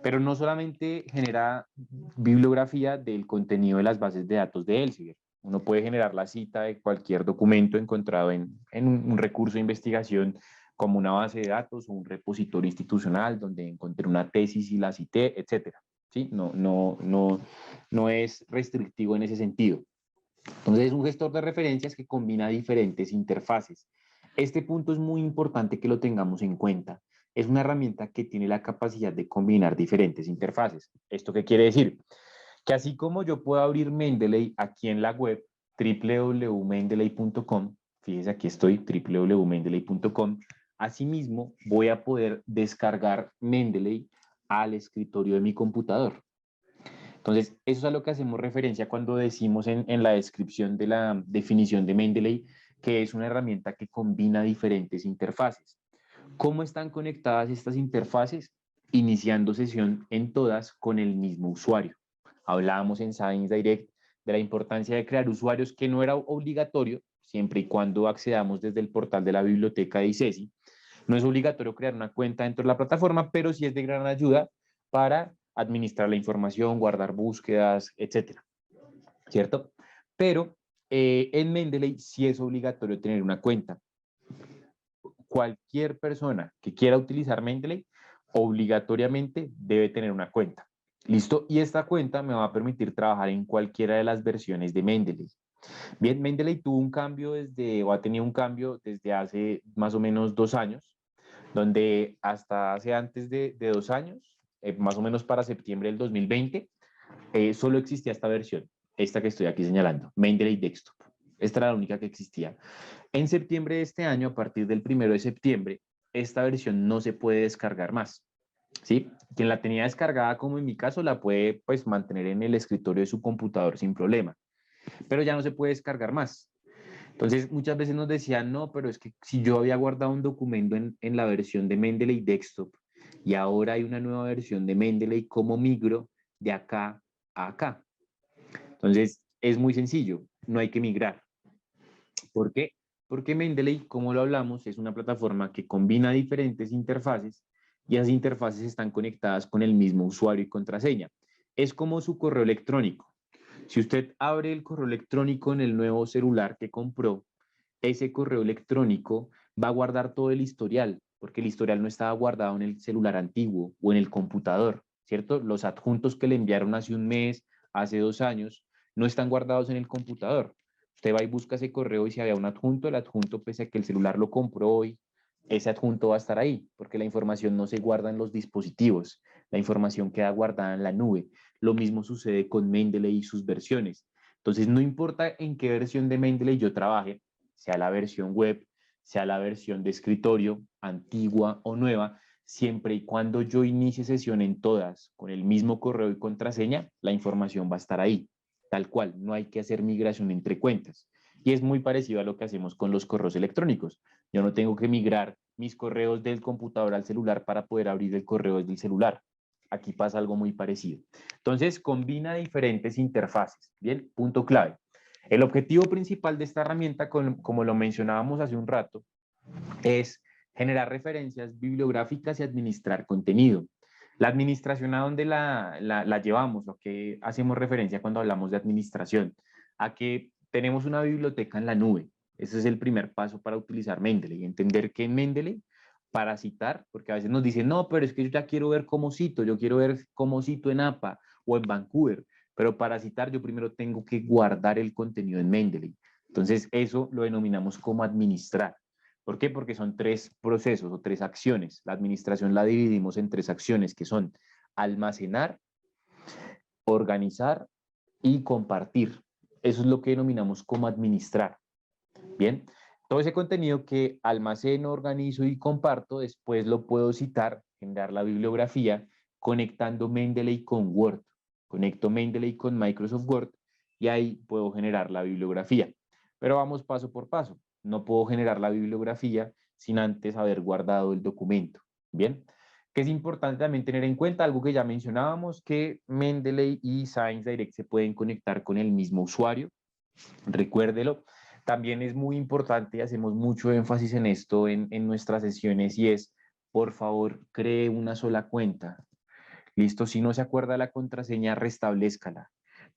Pero no solamente genera bibliografía del contenido de las bases de datos de Elsevier. Uno puede generar la cita de cualquier documento encontrado en un recurso de investigación como una base de datos o un repositorio institucional donde encontré una tesis y la cité, etcétera. ¿Sí? No es restrictivo en ese sentido. Entonces es un gestor de referencias que combina diferentes interfaces. Este punto es muy importante que lo tengamos en cuenta. Es una herramienta que tiene la capacidad de combinar diferentes interfaces. ¿Esto qué quiere decir? Que así como yo puedo abrir Mendeley aquí en la web www.mendeley.com, fíjese aquí estoy, www.mendeley.com, asimismo voy a poder descargar Mendeley al escritorio de mi computador. Entonces, eso es a lo que hacemos referencia cuando decimos en la descripción de la definición de Mendeley que es una herramienta que combina diferentes interfaces. ¿Cómo están conectadas estas interfaces? Iniciando sesión en todas con el mismo usuario. Hablábamos en Science Direct de la importancia de crear usuarios, que no era obligatorio, siempre y cuando accedamos desde el portal de la biblioteca de ICESI. No es obligatorio crear una cuenta dentro de la plataforma, pero sí es de gran ayuda para administrar la información, guardar búsquedas, etcétera, ¿cierto? Pero en Mendeley sí es obligatorio tener una cuenta. Cualquier persona que quiera utilizar Mendeley obligatoriamente debe tener una cuenta. ¿Listo? Y esta cuenta me va a permitir trabajar en cualquiera de las versiones de Mendeley. Bien, Mendeley tuvo un cambio desde, o ha tenido un cambio desde hace más o menos 2 años, donde hasta hace antes de 2 años, más o menos para septiembre del 2020, solo existía esta versión, esta que estoy aquí señalando, Mendeley Desktop. Esta era la única que existía. En septiembre de este año, a partir del 1 de septiembre, esta versión no se puede descargar más. ¿Sí? Quien la tenía descargada, como en mi caso, la puede pues, mantener en el escritorio de su computador sin problema, pero ya no se puede descargar más. Entonces, muchas veces nos decían, no, pero es que si yo había guardado un documento en la versión de Mendeley Desktop y ahora hay una nueva versión de Mendeley, ¿cómo migro de acá a acá? Entonces, es muy sencillo, no hay que migrar. ¿Por qué? Porque Mendeley, como lo hablamos, es una plataforma que combina diferentes interfaces y esas interfaces están conectadas con el mismo usuario y contraseña. Es como su correo electrónico. Si usted abre el correo electrónico en el nuevo celular que compró, ese correo electrónico va a guardar todo el historial, porque el historial no estaba guardado en el celular antiguo o en el computador, ¿cierto? Los adjuntos que le enviaron hace un mes, hace 2 años, no están guardados en el computador. Usted va y busca ese correo y si había un adjunto, el adjunto, pese a que el celular lo compró hoy, ese adjunto va a estar ahí, porque la información no se guarda en los dispositivos, la información queda guardada en la nube. Lo mismo sucede con Mendeley y sus versiones. Entonces, no importa en qué versión de Mendeley yo trabaje, sea la versión web, sea la versión de escritorio, antigua o nueva, siempre y cuando yo inicie sesión en todas con el mismo correo y contraseña, la información va a estar ahí, tal cual, no hay que hacer migración entre cuentas. Y es muy parecido a lo que hacemos con los correos electrónicos. Yo no tengo que migrar mis correos del computador al celular para poder abrir el correo desde el celular. Aquí pasa algo muy parecido. Entonces, combina diferentes interfaces. Bien, punto clave. El objetivo principal de esta herramienta, como lo mencionábamos hace un rato, es generar referencias bibliográficas y administrar contenido. La administración, ¿a dónde la llevamos? ¿A qué hacemos referencia cuando hablamos de administración? A que tenemos una biblioteca en la nube. Ese es el primer paso para utilizar Mendeley. Entender que en Mendeley, para citar, porque a veces nos dicen, no, pero es que yo ya quiero ver cómo cito, yo quiero ver cómo cito en APA o en Vancouver, pero para citar yo primero tengo que guardar el contenido en Mendeley. Entonces, eso lo denominamos como administrar. ¿Por qué? Porque son 3 procesos o 3 acciones. La administración la dividimos en 3 acciones que son almacenar, organizar y compartir. Eso es lo que denominamos como administrar. Bien, todo ese contenido que almaceno, organizo y comparto, después lo puedo citar, generar la bibliografía, conectando Mendeley con Word. Conecto Mendeley con Microsoft Word y ahí puedo generar la bibliografía. Pero vamos paso por paso. No puedo generar la bibliografía sin antes haber guardado el documento. Bien, que es importante también tener en cuenta algo que ya mencionábamos, que Mendeley y Science Direct se pueden conectar con el mismo usuario. Recuérdelo. También es muy importante y hacemos mucho énfasis en esto en nuestras sesiones y es, por favor, cree una sola cuenta. Listo, si no se acuerda la contraseña, restablézcala,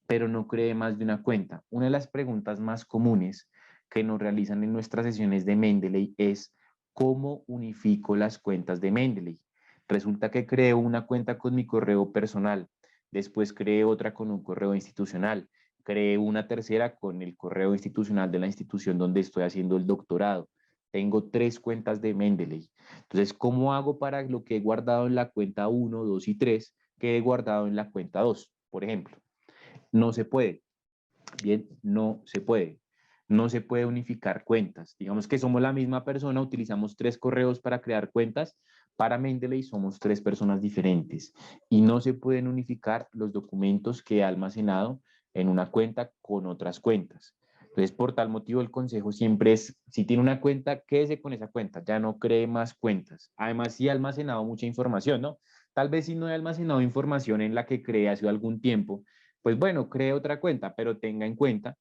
pero no cree más de una cuenta. Una de las preguntas más comunes que nos realizan en nuestras sesiones de Mendeley es, ¿cómo unifico las cuentas de Mendeley? Resulta que creo una cuenta con mi correo personal, después creé otra con un correo institucional, creé una tercera con el correo institucional de la institución donde estoy haciendo el doctorado. Tengo 3 cuentas de Mendeley. Entonces, ¿cómo hago para lo que he guardado en la cuenta 1, 2 y 3 quede guardado en la cuenta 2, por ejemplo? No se puede. Bien, no se puede. No se puede unificar cuentas. Digamos que somos la misma persona, utilizamos 3 correos para crear cuentas, Para Mendeley somos tres personas diferentes y no se pueden unificar los documentos que he almacenado en una cuenta con otras cuentas. Entonces, por tal motivo, el consejo siempre es, si tiene una cuenta, quédese con esa cuenta, ya no cree más cuentas. Además, si ha almacenado mucha información, ¿no? Tal vez si no he almacenado información en la que cree hace algún tiempo, pues bueno, cree otra cuenta, pero tenga en cuenta,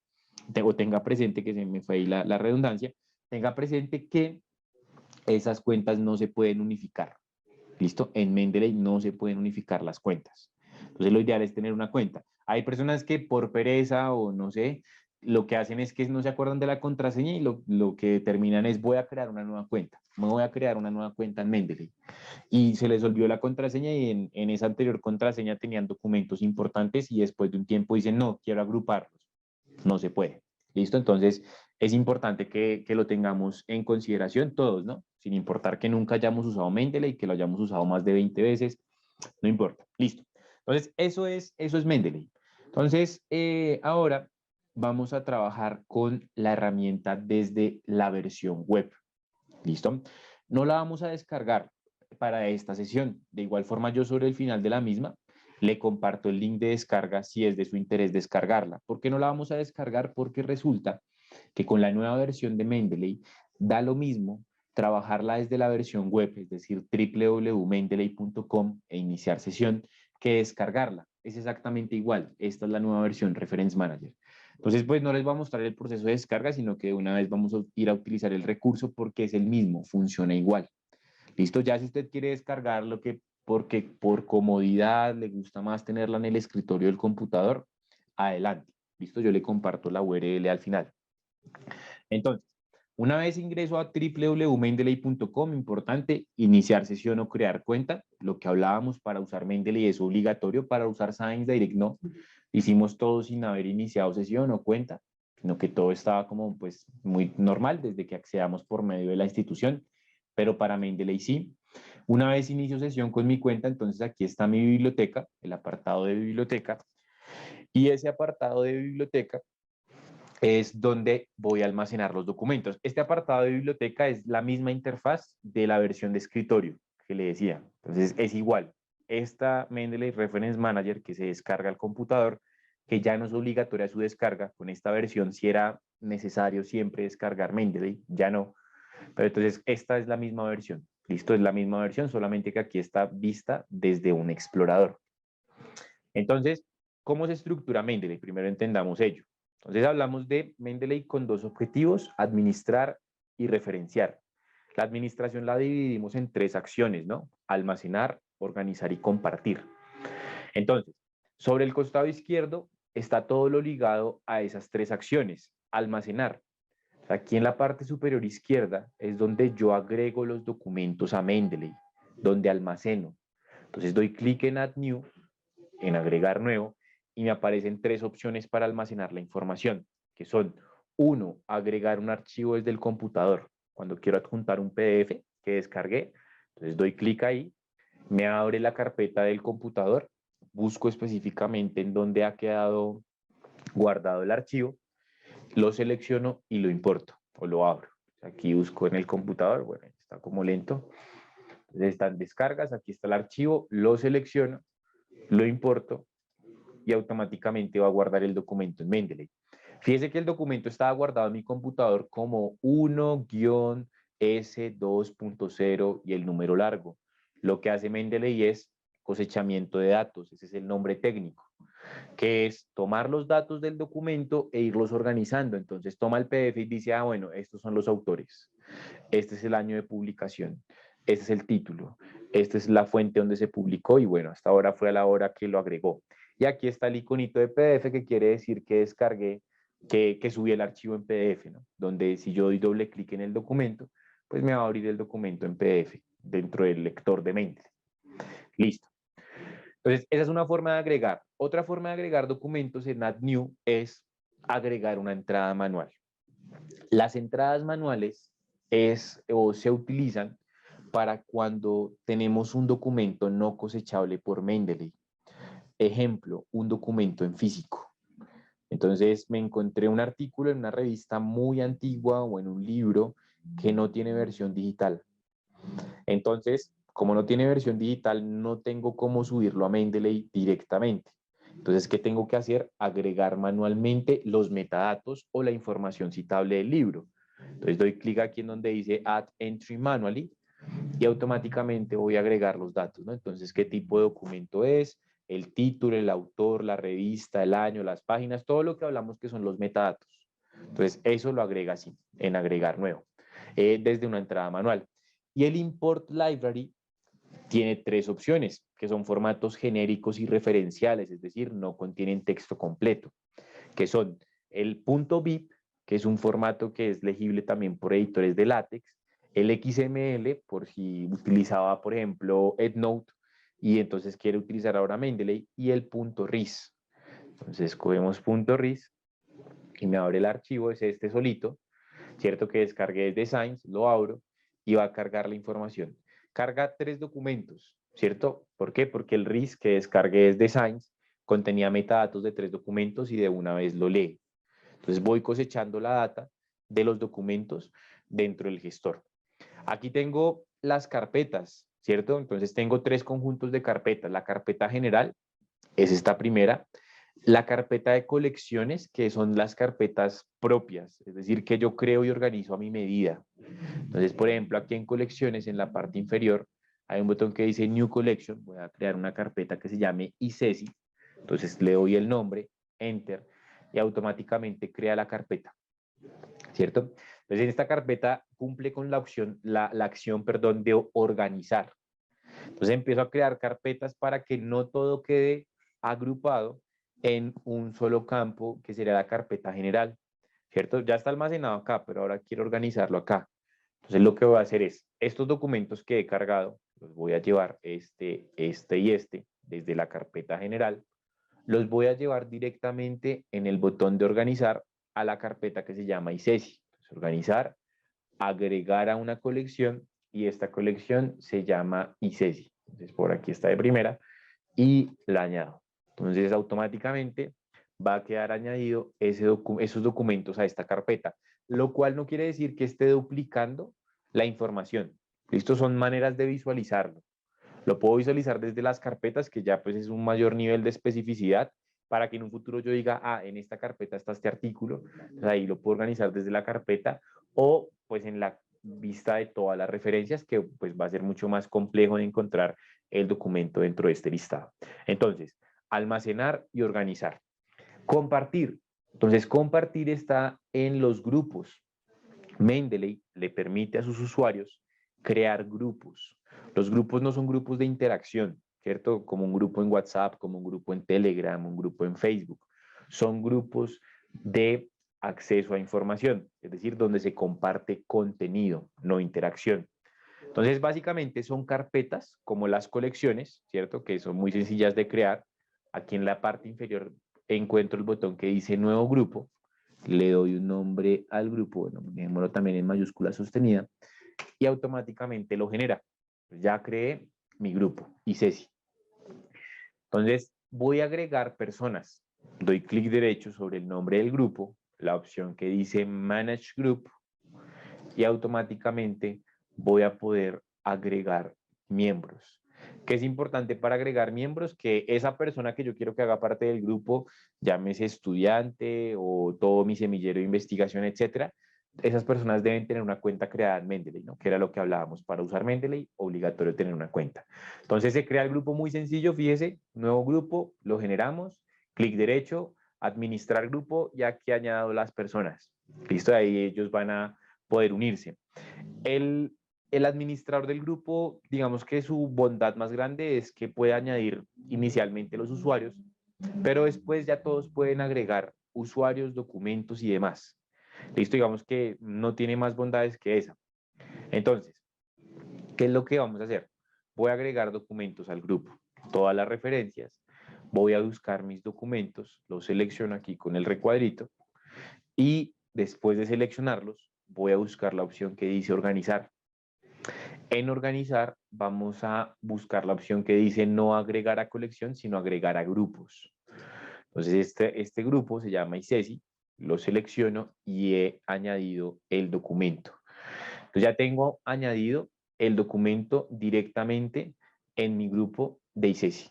o tenga presente, que se me fue ahí la redundancia, tenga presente que esas cuentas no se pueden unificar. ¿Listo? En Mendeley no se pueden unificar las cuentas. Entonces lo ideal es tener una cuenta. Hay personas que por pereza o no sé, lo que hacen es que no se acuerdan de la contraseña y lo que determinan es voy a crear una nueva cuenta. Me voy a crear una nueva cuenta en Mendeley. Y se les olvidó la contraseña y en esa anterior contraseña tenían documentos importantes y después de un tiempo dicen no, quiero agruparlos. No se puede. ¿Listo? Entonces, es importante que lo tengamos en consideración todos, ¿no? Sin importar que nunca hayamos usado Mendeley, que lo hayamos usado más de 20 veces, no importa. Listo. Entonces, eso es Mendeley. Entonces, ahora vamos a trabajar con la herramienta desde la versión web. ¿Listo? No la vamos a descargar para esta sesión. De igual forma, yo sobre el final de la misma le comparto el link de descarga si es de su interés descargarla. ¿Por qué no la vamos a descargar? Porque resulta que con la nueva versión de Mendeley da lo mismo trabajarla desde la versión web, es decir, www.mendeley.com e iniciar sesión, que descargarla. Es exactamente igual. Esta es la nueva versión Reference Manager. Entonces, pues no les voy a mostrar el proceso de descarga, sino que una vez vamos a ir a utilizar el recurso porque es el mismo, funciona igual. Listo, ya si usted quiere descargar lo que, porque por comodidad le gusta más tenerla en el escritorio del computador, adelante. Listo, yo le comparto la URL al final. Entonces, una vez ingreso a www.mendeley.com, importante, iniciar sesión o crear cuenta. Lo que hablábamos para usar Mendeley es obligatorio, para usar Science Direct no. Hicimos todo sin haber iniciado sesión o cuenta, sino que todo estaba como pues muy normal desde que accedamos por medio de la institución, pero para Mendeley sí. Una vez inicio sesión con mi cuenta, entonces aquí está mi biblioteca, el apartado de biblioteca, y ese apartado de biblioteca es donde voy a almacenar los documentos. Este apartado de biblioteca es la misma interfaz de la versión de escritorio que le decía. Entonces es igual. Esta Mendeley Reference Manager que se descarga al computador, que ya no es obligatoria su descarga, con esta versión si era necesario siempre descargar Mendeley, ya no. Pero entonces esta es la misma versión. Listo, es la misma versión, solamente que aquí está vista desde un explorador. Entonces, ¿cómo se estructura Mendeley? Primero entendamos ello. Entonces hablamos de Mendeley con dos objetivos, administrar y referenciar. La administración la dividimos en tres acciones, ¿no? Almacenar, organizar y compartir. Entonces, sobre el costado izquierdo está todo lo ligado a esas tres acciones. Almacenar. Aquí en la parte superior izquierda es donde yo agrego los documentos a Mendeley, donde almaceno. Entonces doy clic en Add New, en agregar nuevo, y me aparecen tres opciones para almacenar la información, que son, uno, agregar un archivo desde el computador. Cuando quiero adjuntar un PDF que descargué, entonces doy clic ahí, me abre la carpeta del computador, busco específicamente en dónde ha quedado guardado el archivo, lo selecciono y lo importo o lo abro. Aquí busco en el computador, bueno, está como lento. Entonces están descargas, aquí está el archivo, lo selecciono, lo importo y automáticamente va a guardar el documento en Mendeley. Fíjese que el documento estaba guardado en mi computador como 1-S2.0 y el número largo. Lo que hace Mendeley es cosechamiento de datos, ese es el nombre técnico, que es tomar los datos del documento e irlos organizando. Entonces toma el PDF y dice, bueno, estos son los autores, este es el año de publicación, este es el título, esta es la fuente donde se publicó y bueno, hasta ahora fue a la hora que lo agregó. Y aquí está el iconito de PDF que quiere decir que descargué, que subí el archivo en PDF, ¿no? Donde si yo doy doble clic en el documento, pues me va a abrir el documento en PDF dentro del lector de Mendeley. Listo. Entonces, esa es una forma de agregar. Otra forma de agregar documentos en Add New es agregar una entrada manual. Las entradas manuales se utilizan para cuando tenemos un documento no cosechable por Mendeley. Ejemplo, un documento en físico. Entonces me encontré un artículo en una revista muy antigua o en un libro que no tiene versión digital. Entonces, como no tiene versión digital, no tengo cómo subirlo a Mendeley directamente. Entonces, ¿qué tengo que hacer? Agregar manualmente los metadatos o la información citable del libro. Entonces doy clic aquí en donde dice Add Entry Manually y automáticamente voy a agregar los datos, ¿no? Entonces, ¿qué tipo de documento es? El título, el autor, la revista, el año, las páginas, todo lo que hablamos que son los metadatos. Entonces, eso lo agrega así, en agregar nuevo, desde una entrada manual. Y el Import Library tiene tres opciones, que son formatos genéricos y referenciales, es decir, no contienen texto completo, que son el .bib, que es un formato que es legible también por editores de látex, el XML, por si utilizaba, por ejemplo, EndNote, y entonces quiere utilizar ahora Mendeley, y el .ris. Entonces, escogemos .ris, y me abre el archivo, es este solito, ¿cierto? Que descargué desde Science, lo abro, y va a cargar la información. Carga tres documentos, ¿cierto? ¿Por qué? Porque el RIS que descargué desde Science contenía metadatos de tres documentos y de una vez lo lee. Entonces voy cosechando la data de los documentos dentro del gestor. Aquí tengo las carpetas, ¿cierto? Entonces tengo tres conjuntos de carpetas. La carpeta general es esta primera. La carpeta de colecciones, que son las carpetas propias, es decir, que yo creo y organizo a mi medida. Entonces, por ejemplo, aquí en colecciones, en la parte inferior, hay un botón que dice New Collection. Voy a crear una carpeta que se llame ICESI. Entonces le doy el nombre, Enter, y automáticamente crea la carpeta, ¿cierto? Entonces en esta carpeta cumple con la opción, la acción, perdón, de organizar. Entonces empiezo a crear carpetas para que no todo quede agrupado en un solo campo, que sería la carpeta general, ¿cierto? Ya está almacenado acá, pero ahora quiero organizarlo acá. Entonces lo que voy a hacer es, estos documentos que he cargado, los voy a llevar este y este, desde la carpeta general, los voy a llevar directamente en el botón de organizar a la carpeta que se llama ICESI. Entonces, organizar, agregar a una colección, y esta colección se llama ICESI. Entonces por aquí está de primera y la añado. Entonces automáticamente va a quedar añadido esos documentos a esta carpeta, lo cual no quiere decir que esté duplicando la información. Estos son maneras de visualizarlo. Lo puedo visualizar desde las carpetas, que ya pues es un mayor nivel de especificidad, para que en un futuro yo diga, ah, en esta carpeta está este artículo, entonces ahí lo puedo organizar desde la carpeta, o pues en la vista de todas las referencias, que pues va a ser mucho más complejo de encontrar el documento dentro de este listado. Entonces, almacenar y organizar. Compartir. Entonces, compartir está en los grupos. Mendeley le permite a sus usuarios crear grupos. Los grupos no son grupos de interacción, ¿cierto? Como un grupo en WhatsApp, como un grupo en Telegram, un grupo en Facebook. Son grupos de acceso a información, es decir, donde se comparte contenido, no interacción. Entonces, básicamente son carpetas como las colecciones, ¿cierto? Que son muy sencillas de crear. Aquí en la parte inferior encuentro el botón que dice nuevo grupo, le doy un nombre al grupo, bueno, dejémoslo también en mayúscula sostenida, y automáticamente lo genera. Ya creé mi grupo, ICESI. Entonces, voy a agregar personas. Doy clic derecho sobre el nombre del grupo, la opción que dice Manage Group, y automáticamente voy a poder agregar miembros. ¿Qué es importante para agregar miembros? Que esa persona que yo quiero que haga parte del grupo, llámese estudiante o todo mi semillero de investigación, etcétera, esas personas deben tener una cuenta creada en Mendeley, ¿no? Que era lo que hablábamos. Para usar Mendeley, obligatorio tener una cuenta. Entonces se crea el grupo muy sencillo, fíjese, nuevo grupo, lo generamos, clic derecho, administrar grupo, y aquí he añadido las personas. Listo, ahí ellos van a poder unirse. El administrador del grupo, digamos que su bondad más grande es que puede añadir inicialmente los usuarios, pero después ya todos pueden agregar usuarios, documentos y demás. Listo, digamos que no tiene más bondades que esa. Entonces, ¿qué es lo que vamos a hacer? Voy a agregar documentos al grupo, todas las referencias, voy a buscar mis documentos, los selecciono aquí con el recuadrito, y después de seleccionarlos, voy a buscar la opción que dice organizar. En organizar vamos a buscar la opción que dice no agregar a colección, sino agregar a grupos. Entonces este grupo se llama ICESI, lo selecciono y he añadido el documento. Entonces ya tengo añadido el documento directamente en mi grupo de ICESI.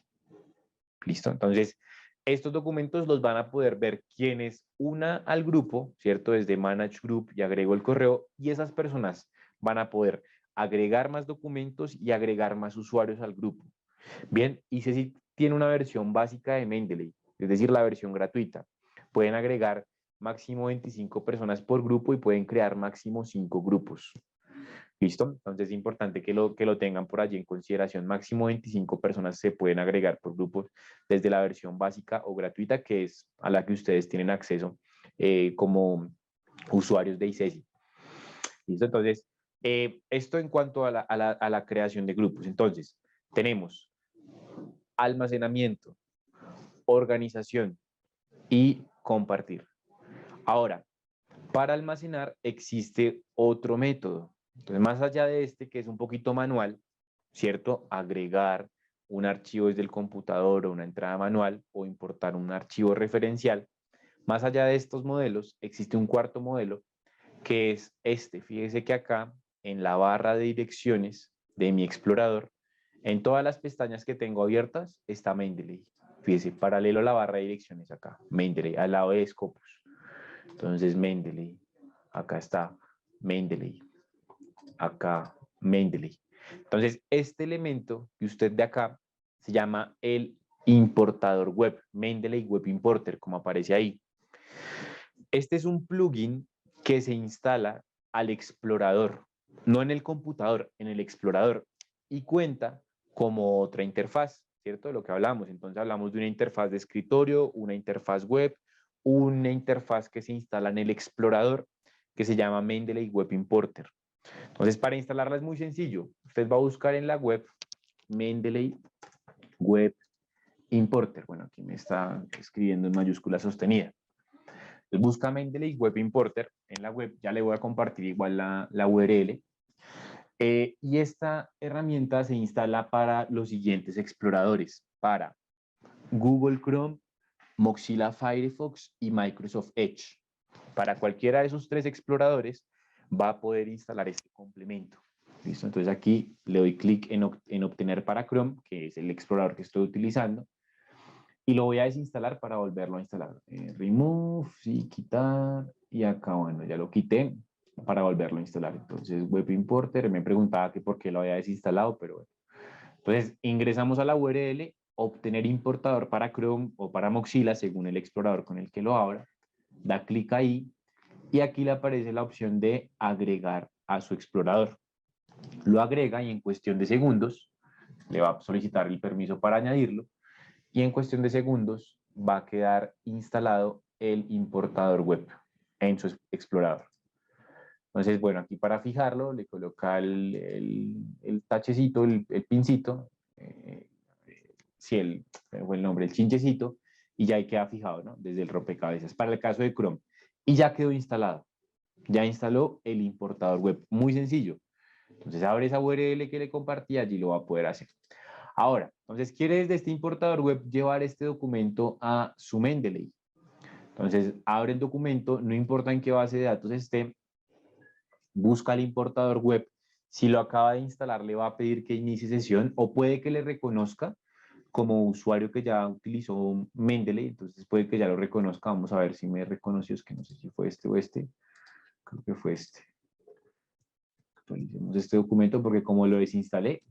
¿Listo? Entonces, estos documentos los van a poder ver quienes una al grupo, ¿cierto? Desde Manage Group y agrego el correo, y esas personas van a poder agregar más documentos y agregar más usuarios al grupo. Bien, ICESI tiene una versión básica de Mendeley, es decir, la versión gratuita. Pueden agregar máximo 25 personas por grupo y pueden crear máximo 5 grupos. ¿Listo? Entonces es importante que lo tengan por allí en consideración. Máximo 25 personas se pueden agregar por grupos desde la versión básica o gratuita, que es a la que ustedes tienen acceso como usuarios de ICESI. ¿Listo? Entonces, esto en cuanto a la creación de grupos. Entonces, tenemos almacenamiento, organización y compartir. Ahora, para almacenar existe otro método. Entonces, más allá de este, que es un poquito manual, ¿cierto? Agregar un archivo desde el computador o una entrada manual o importar un archivo referencial. Más allá de estos modelos, existe un cuarto modelo que es este. Fíjese que acá en la barra de direcciones de mi explorador, en todas las pestañas que tengo abiertas está Mendeley. Fíjese, paralelo a la barra de direcciones acá, Mendeley, al lado de Scopus. Entonces Mendeley, acá está Mendeley, acá Mendeley. Entonces este elemento que usted de acá se llama el importador web, Mendeley Web Importer, como aparece ahí. Este es un plugin que se instala al explorador, no en el computador, en el explorador, y cuenta como otra interfaz, ¿cierto? De lo que hablamos. Entonces hablamos de una interfaz de escritorio, una interfaz web, una interfaz que se instala en el explorador que se llama Mendeley Web Importer. Entonces, para instalarla es muy sencillo. Usted va a buscar en la web Mendeley Web Importer. Bueno, aquí me está escribiendo en mayúscula sostenida. Entonces, busca Mendeley Web Importer en la web. Ya le voy a compartir igual la URL. Y esta herramienta se instala para los siguientes exploradores. Para Google Chrome, Mozilla Firefox y Microsoft Edge. Para cualquiera de esos tres exploradores va a poder instalar este complemento. ¿Listo? Entonces aquí le doy clic en obtener para Chrome, que es el explorador que estoy utilizando, y lo voy a desinstalar para volverlo a instalar. Remove, sí, quitar, y acá, bueno, ya lo quité para volverlo a instalar. Entonces, Web Importer, me preguntaba que por qué lo había desinstalado, pero bueno. Entonces, ingresamos a la URL, obtener importador para Chrome o para Mozilla, según el explorador con el que lo abra, da clic ahí, y aquí le aparece la opción de agregar a su explorador. Lo agrega y en cuestión de segundos le va a solicitar el permiso para añadirlo, y en cuestión de segundos va a quedar instalado el importador web en su explorador. Entonces, bueno, aquí para fijarlo le coloca el tachecito, el pincito, sí, fue el nombre, el chinchecito, y ya ahí queda fijado, ¿no? Desde el rompecabezas, para el caso de Chrome. Y ya quedó instalado. Ya instaló el importador web. Muy sencillo. Entonces abre esa URL que le compartí, allí lo va a poder hacer. Ahora, entonces quiere desde este importador web llevar este documento a su Mendeley. Entonces abre el documento, no importa en qué base de datos esté, busca el importador web. Si lo acaba de instalar, le va a pedir que inicie sesión o puede que le reconozca como usuario que ya utilizó Mendeley, entonces puede que ya lo reconozca. Vamos a ver si me reconoció, es que no sé si fue este o este. Creo que fue este. Actualicemos este documento porque como lo desinstalé,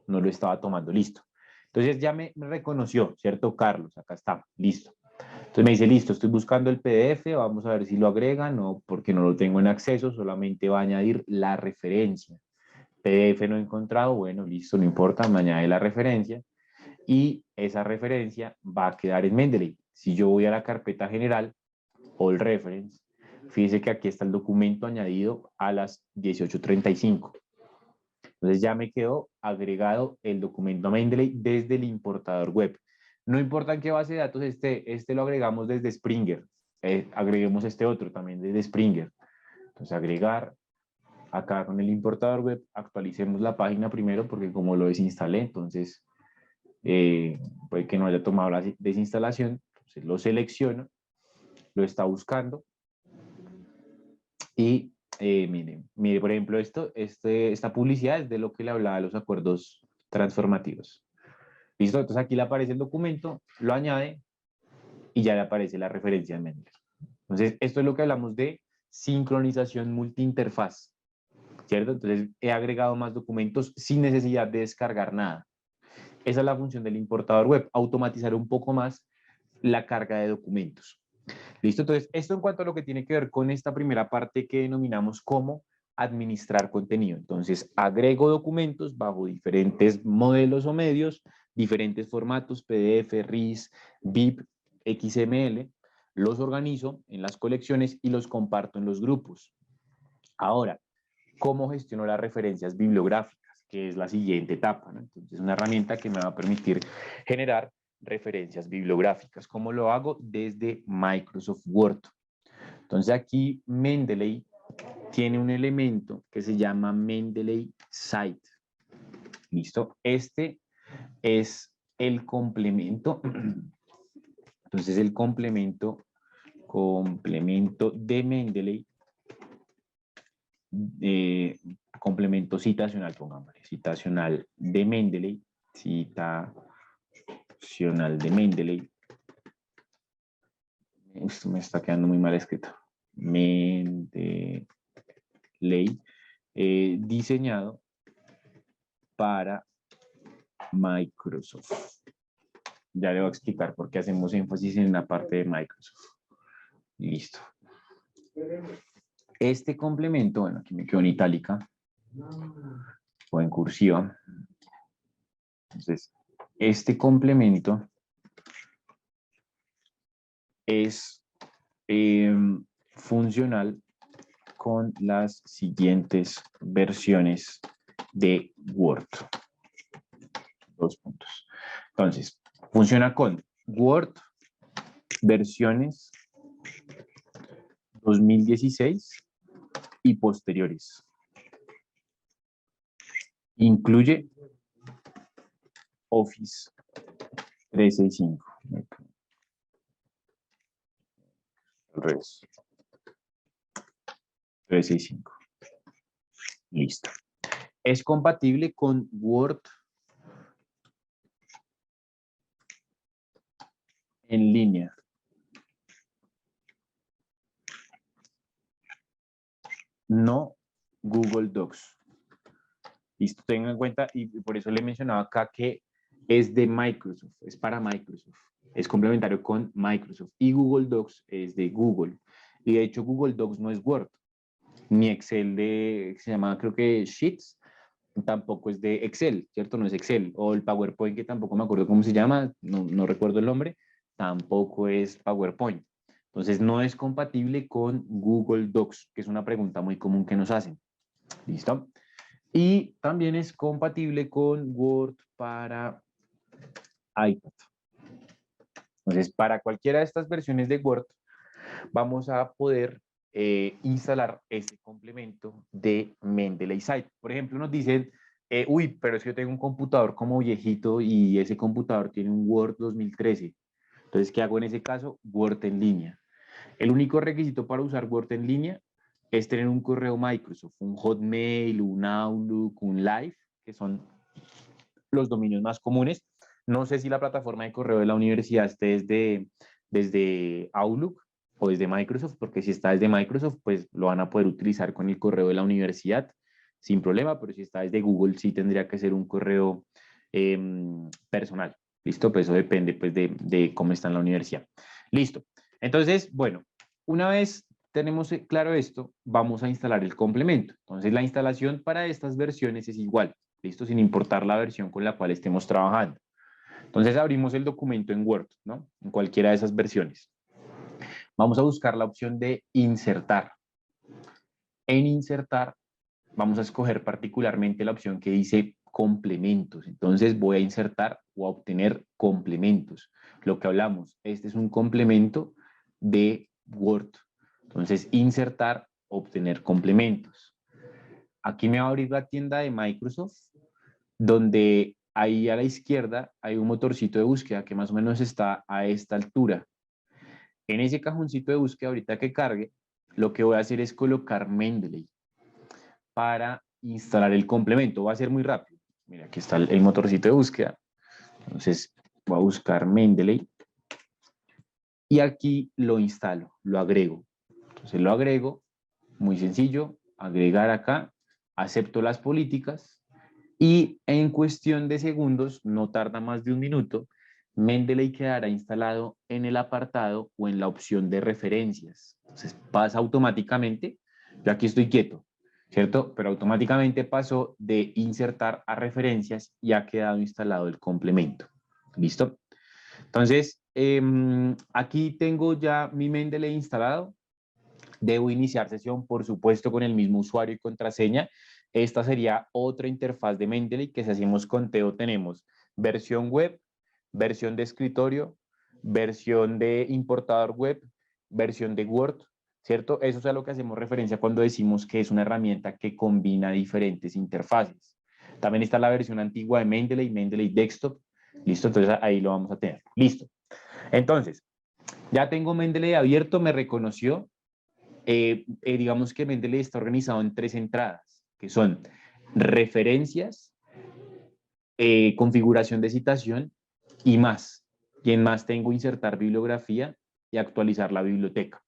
no lo estaba tomando. Listo. Entonces ya me reconoció, ¿cierto, Carlos? Acá está, listo. Entonces me dice, listo, estoy buscando el PDF, vamos a ver si lo agregan, no, porque no lo tengo en acceso, solamente va a añadir la referencia. PDF no he encontrado, bueno, listo, no importa, me añade la referencia y esa referencia va a quedar en Mendeley. Si yo voy a la carpeta general, All Reference, fíjese que aquí está el documento añadido a las 18:35. Entonces ya me quedó agregado el documento Mendeley desde el importador web. No importa en qué base de datos esté, este lo agregamos desde Springer. Agreguemos este otro también desde Springer. Entonces agregar, acá con el importador web, actualicemos la página primero porque como lo desinstalé, entonces puede que no haya tomado la desinstalación. Entonces lo selecciono, lo está buscando y Mire, por ejemplo, esta publicidad es de lo que le hablaba de los acuerdos transformativos. ¿Listo? Entonces aquí le aparece el documento, lo añade y ya le aparece la referencia de Mendeley. Entonces, esto es lo que hablamos de sincronización multiinterfaz, ¿cierto? Entonces, he agregado más documentos sin necesidad de descargar nada. Esa es la función del importador web, automatizar un poco más la carga de documentos. ¿Listo? Entonces, esto en cuanto a lo que tiene que ver con esta primera parte que denominamos como administrar contenido. Entonces, agrego documentos bajo diferentes modelos o medios, diferentes formatos, PDF, RIS, BIP, XML, los organizo en las colecciones y los comparto en los grupos. Ahora, ¿cómo gestiono las referencias bibliográficas? Que es la siguiente etapa, ¿no? Entonces, es una herramienta que me va a permitir generar referencias bibliográficas. ¿Cómo lo hago? Desde Microsoft Word. Entonces, aquí Mendeley tiene un elemento que se llama Mendeley Site. ¿Listo? Este es el complemento. Entonces, el complemento de Mendeley, complemento citacional, pongámosle, citacional de Mendeley, esto me está quedando muy mal escrito, Mendeley, diseñado para Microsoft. Ya le voy a explicar por qué hacemos énfasis en la parte de Microsoft. Listo. Este complemento, bueno, aquí me quedó en itálica o en cursiva. Entonces, este complemento es funcional con las siguientes versiones de Word. 2 puntos. Entonces, funciona con Word versiones 2016 y posteriores. Incluye Office 365. Al revés. 365. Listo. Es compatible con Word en línea. No Google Docs. Listo, tengan en cuenta, y por eso le mencionaba acá que es de Microsoft, es para Microsoft, es complementario con Microsoft, y Google Docs es de Google. Y de hecho Google Docs no es Word, ni Excel se llama creo que Sheets, tampoco es de Excel, ¿cierto? No es Excel. O el PowerPoint, que tampoco me acuerdo cómo se llama, no recuerdo el nombre, tampoco es PowerPoint. Entonces no es compatible con Google Docs, que es una pregunta muy común que nos hacen. ¿Listo? Y también es compatible con Word para iPad. Entonces, para cualquiera de estas versiones de Word, vamos a poder instalar este complemento de Mendeley Site. Por ejemplo, nos dicen, uy, pero es que yo tengo un computador como viejito y ese computador tiene un Word 2013. Entonces, ¿qué hago en ese caso? Word en línea. El único requisito para usar Word en línea es tener un correo Microsoft, un Hotmail, un Outlook, un Live, que son los dominios más comunes. No sé si la plataforma de correo de la universidad esté desde Outlook o desde Microsoft, porque si está desde Microsoft, pues lo van a poder utilizar con el correo de la universidad sin problema, pero si está desde Google, sí tendría que ser un correo personal. ¿Listo? Pues eso depende pues, de cómo está en la universidad. Listo. Entonces, bueno, una vez tenemos claro esto, vamos a instalar el complemento. Entonces, la instalación para estas versiones es igual. ¿Listo? Sin importar la versión con la cual estemos trabajando. Entonces abrimos el documento en Word, ¿no? En cualquiera de esas versiones. Vamos a buscar la opción de insertar. En insertar vamos a escoger particularmente la opción que dice complementos. Entonces voy a insertar o a obtener complementos. Lo que hablamos, este es un complemento de Word. Entonces insertar, obtener complementos. Aquí me va a abrir la tienda de Microsoft, donde ahí a la izquierda hay un motorcito de búsqueda que más o menos está a esta altura. En ese cajoncito de búsqueda, ahorita que cargue, lo que voy a hacer es colocar Mendeley para instalar el complemento. Va a ser muy rápido. Mira, aquí está el motorcito de búsqueda. Entonces voy a buscar Mendeley y aquí lo instalo, lo agrego. Entonces lo agrego, muy sencillo, agregar acá, acepto las políticas y en cuestión de segundos, no tarda más de un minuto, Mendeley quedará instalado en el apartado o en la opción de referencias. Entonces pasa automáticamente, yo aquí estoy quieto, ¿cierto? Pero automáticamente pasó de insertar a referencias y ha quedado instalado el complemento. ¿Listo? Entonces, aquí tengo ya mi Mendeley instalado. Debo iniciar sesión, por supuesto, con el mismo usuario y contraseña. Esta sería otra interfaz de Mendeley que si hacemos conteo tenemos versión web, versión de escritorio, versión de importador web, versión de Word, ¿cierto? Eso es a lo que hacemos referencia cuando decimos que es una herramienta que combina diferentes interfaces. También está la versión antigua de Mendeley, Mendeley Desktop. Listo, entonces ahí lo vamos a tener. Listo. Entonces, ya tengo Mendeley abierto, me reconoció. Digamos que Mendeley está organizado en 3 entradas, que son referencias, configuración de citación y más. Y en más tengo insertar bibliografía y actualizar la biblioteca.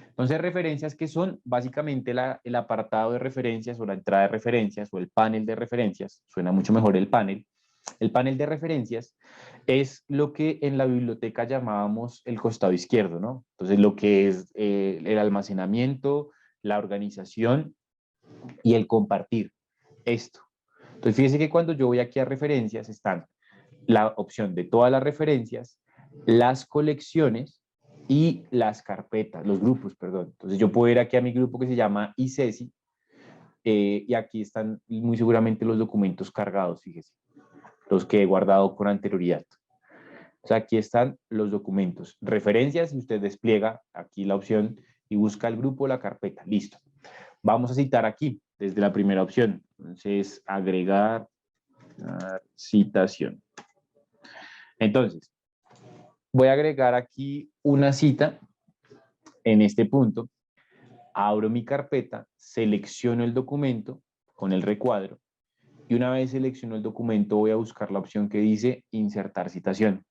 Entonces, referencias que son básicamente el apartado de referencias o la entrada de referencias o el panel de referencias, suena mucho mejor el panel. El panel de referencias es lo que en la biblioteca llamábamos el costado izquierdo, ¿no? Entonces, lo que es el almacenamiento, la organización y el compartir. Esto. Entonces, fíjense que cuando yo voy aquí a referencias están la opción de todas las referencias, las colecciones y las carpetas, los grupos, perdón. Entonces, yo puedo ir aquí a mi grupo que se llama ICESI y aquí están muy seguramente los documentos cargados, fíjese, los que he guardado con anterioridad. O sea, aquí están los documentos. Referencias, y usted despliega aquí la opción y busca el grupo o la carpeta. Listo. Vamos a citar aquí, desde la primera opción. Entonces, agregar citación. Entonces, voy a agregar aquí una cita en este punto. Abro mi carpeta, selecciono el documento con el recuadro y una vez selecciono el documento voy a buscar la opción que dice insertar citación.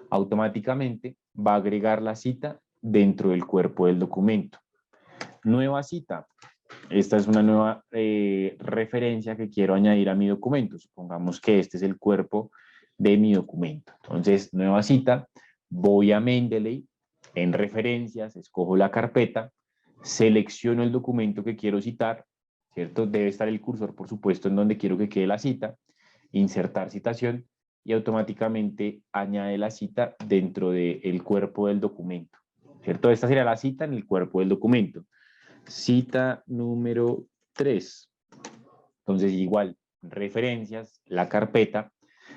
Automáticamente va a agregar la cita dentro del cuerpo del documento. Nueva cita. Esta es una nueva referencia que quiero añadir a mi documento. Supongamos que este es el cuerpo de mi documento. Entonces, nueva cita. Voy a Mendeley, en referencias, escojo la carpeta, selecciono el documento que quiero citar, ¿cierto? Debe estar el cursor, por supuesto, en donde quiero que quede la cita, insertar citación y automáticamente añade la cita dentro del cuerpo del documento, ¿cierto? Esta sería la cita en el cuerpo del documento. Cita número 3. Entonces, igual, referencias, la carpeta,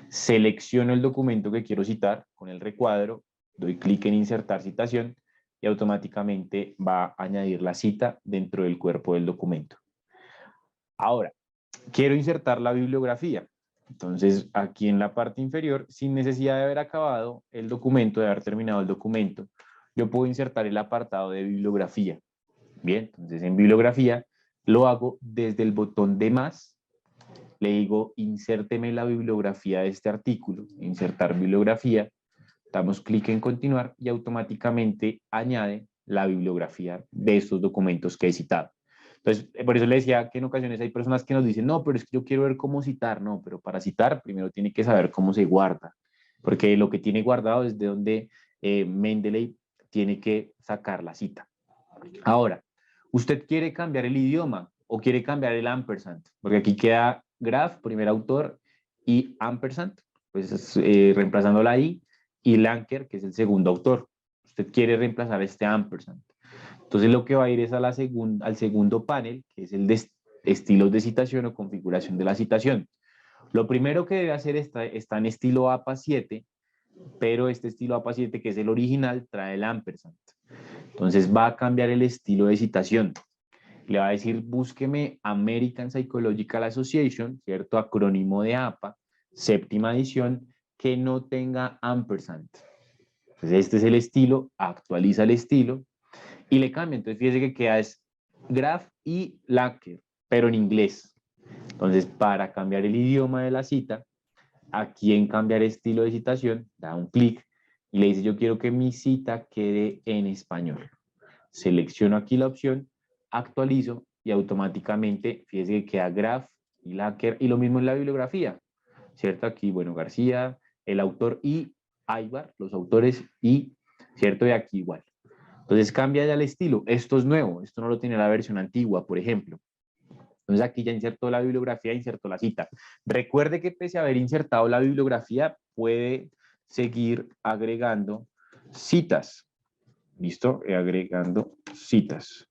selecciono el documento que quiero citar con el recuadro, doy clic en insertar citación y automáticamente va a añadir la cita dentro del cuerpo del documento. Ahora, quiero insertar la bibliografía. Entonces, aquí en la parte inferior, sin necesidad de haber acabado el documento, de haber terminado el documento, yo puedo insertar el apartado de bibliografía. Bien, entonces en bibliografía lo hago desde el botón de más, le digo insérteme la bibliografía de este artículo, insertar bibliografía, damos clic en continuar y automáticamente añade la bibliografía de estos documentos que he citado. Entonces, por eso le decía que en ocasiones hay personas que nos dicen, no, pero es que yo quiero ver cómo citar, no, pero para citar primero tiene que saber cómo se guarda, porque lo que tiene guardado es de donde Mendeley tiene que sacar la cita. Ahora, ¿usted quiere cambiar el idioma o quiere cambiar el ampersand? Porque aquí queda graph, primer autor, y ampersand, pues reemplazando la I, y Lanker, que es el segundo autor. Usted quiere reemplazar este ampersand. Entonces lo que va a ir es a al segundo panel, que es el de estilos de citación o configuración de la citación. Lo primero que debe hacer está en estilo APA 7, pero este estilo APA 7, que es el original, trae el ampersand. Entonces va a cambiar el estilo de citación. Le va a decir, búsqueme American Psychological Association, ¿cierto? Acrónimo de APA, séptima edición, que no tenga ampersand. Entonces este es el estilo, actualiza el estilo y le cambia. Entonces fíjese que queda es Graf y Lacker, pero en inglés. Entonces, para cambiar el idioma de la cita, aquí en cambiar estilo de citación, da un clic y le dice yo quiero que mi cita quede en español. Selecciono aquí la opción, actualizo y automáticamente, fíjese que queda Graf y Lacker y lo mismo en la bibliografía, ¿cierto? Aquí, bueno, García, el autor y Aybar, los autores y, ¿cierto? Y aquí igual. Entonces cambia ya el estilo. Esto es nuevo, esto no lo tiene la versión antigua, por ejemplo. Entonces aquí ya insertó la bibliografía, insertó la cita. Recuerde que pese a haber insertado la bibliografía, puede seguir agregando citas. ¿Listo? Agregando citas.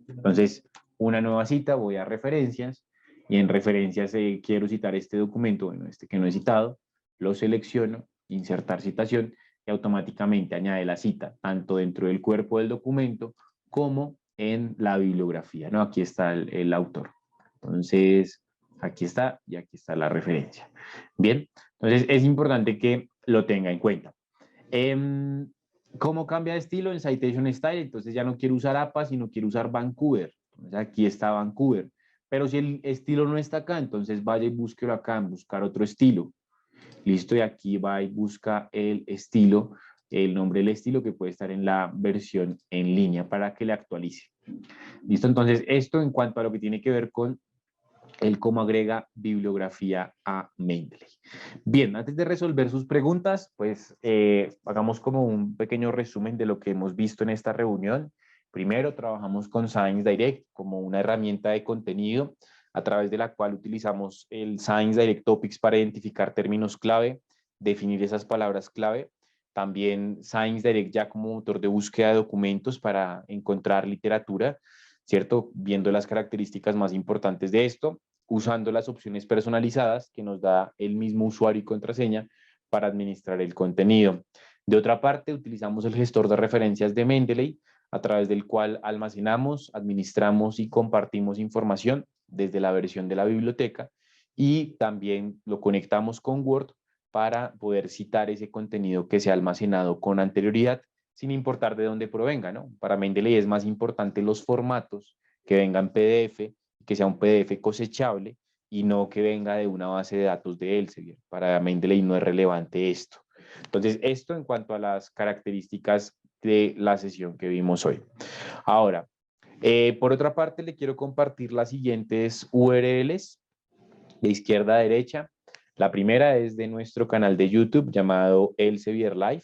Entonces, una nueva cita, voy a referencias y en referencias quiero citar este documento, bueno, este que no he citado, lo selecciono, insertar citación y automáticamente añade la cita, tanto dentro del cuerpo del documento como en la bibliografía, ¿no? Aquí está el autor. Entonces, aquí está y aquí está la referencia. Bien, entonces es importante que lo tenga en cuenta. ¿Cómo cambia de estilo en Citation Style? Entonces ya no quiero usar APA, sino quiero usar Vancouver. Entonces aquí está Vancouver. Pero si el estilo no está acá, entonces vaya y búsquelo acá en buscar otro estilo. Listo, y aquí va y busca el estilo, el nombre del estilo que puede estar en la versión en línea para que le actualice. Listo, entonces esto en cuanto a lo que tiene que ver con el cómo agrega bibliografía a Mendeley. Bien, antes de resolver sus preguntas, pues hagamos como un pequeño resumen de lo que hemos visto en esta reunión. Primero, trabajamos con Science Direct como una herramienta de contenido a través de la cual utilizamos el Science Direct Topics para identificar términos clave, definir esas palabras clave. También Science Direct ya como motor de búsqueda de documentos para encontrar literatura, ¿cierto? Viendo las características más importantes de esto, usando las opciones personalizadas que nos da el mismo usuario y contraseña para administrar el contenido. De otra parte, utilizamos el gestor de referencias de Mendeley, a través del cual almacenamos, administramos y compartimos información desde la versión de la biblioteca y también lo conectamos con Word para poder citar ese contenido que se ha almacenado con anterioridad, sin importar de dónde provenga, ¿no? Para Mendeley es más importante los formatos, que vengan PDF, que sea un PDF cosechable y no que venga de una base de datos de Elsevier. Para Mendeley no es relevante esto. Entonces, esto en cuanto a las características de la sesión que vimos hoy. Ahora, por otra parte, le quiero compartir las siguientes URLs de izquierda a derecha. La primera es de nuestro canal de YouTube llamado Elsevier Live,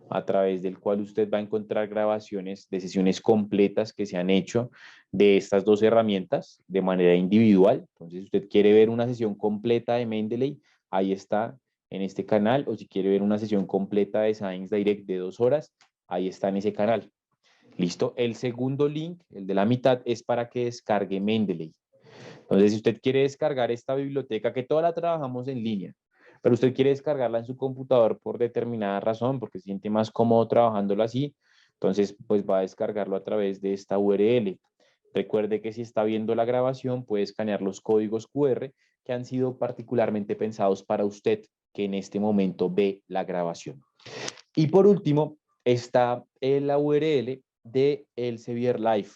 a través del cual usted va a encontrar grabaciones de sesiones completas que se han hecho de estas dos herramientas de manera individual. Entonces, si usted quiere ver una sesión completa de Mendeley, ahí está en este canal, o si quiere ver una sesión completa de Science Direct de 2 horas, ahí está en ese canal. ¿Listo? El segundo link, el de la mitad, es para que descargue Mendeley. Entonces, si usted quiere descargar esta biblioteca, que toda la trabajamos en línea, pero usted quiere descargarla en su computador por determinada razón, porque se siente más cómodo trabajándolo así, entonces pues va a descargarlo a través de esta URL. Recuerde que si está viendo la grabación puede escanear los códigos QR que han sido particularmente pensados para usted que en este momento ve la grabación. Y por último está la URL de Elsevier Live.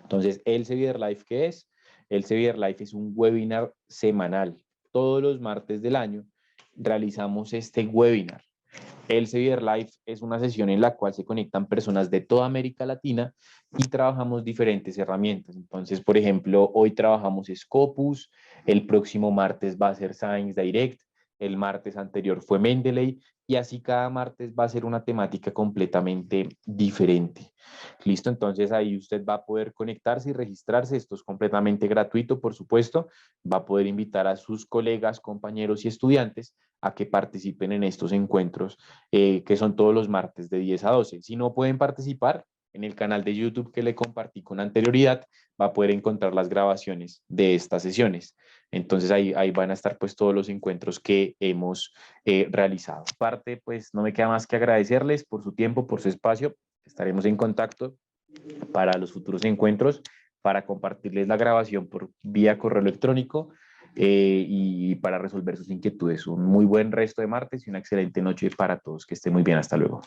Entonces, Elsevier Live, ¿qué es? Elsevier Live es un webinar semanal. Todos los martes del año realizamos este webinar. Elsevier Live es una sesión en la cual se conectan personas de toda América Latina y trabajamos diferentes herramientas. Entonces, por ejemplo, hoy trabajamos Scopus, el próximo martes va a ser Science Direct, el martes anterior fue Mendeley y así cada martes va a ser una temática completamente diferente. Listo, entonces ahí usted va a poder conectarse y registrarse. Esto es completamente gratuito, por supuesto. Va a poder invitar a sus colegas, compañeros y estudiantes a que participen en estos encuentros que son todos los martes de 10 a 12. Si no pueden participar, en el canal de YouTube que le compartí con anterioridad, va a poder encontrar las grabaciones de estas sesiones. Entonces ahí van a estar pues todos los encuentros que hemos realizado. Aparte, pues no me queda más que agradecerles por su tiempo, por su espacio. Estaremos en contacto para los futuros encuentros, para compartirles la grabación por vía correo electrónico y para resolver sus inquietudes. Un muy buen resto de martes y una excelente noche para todos. Que esté muy bien. Hasta luego.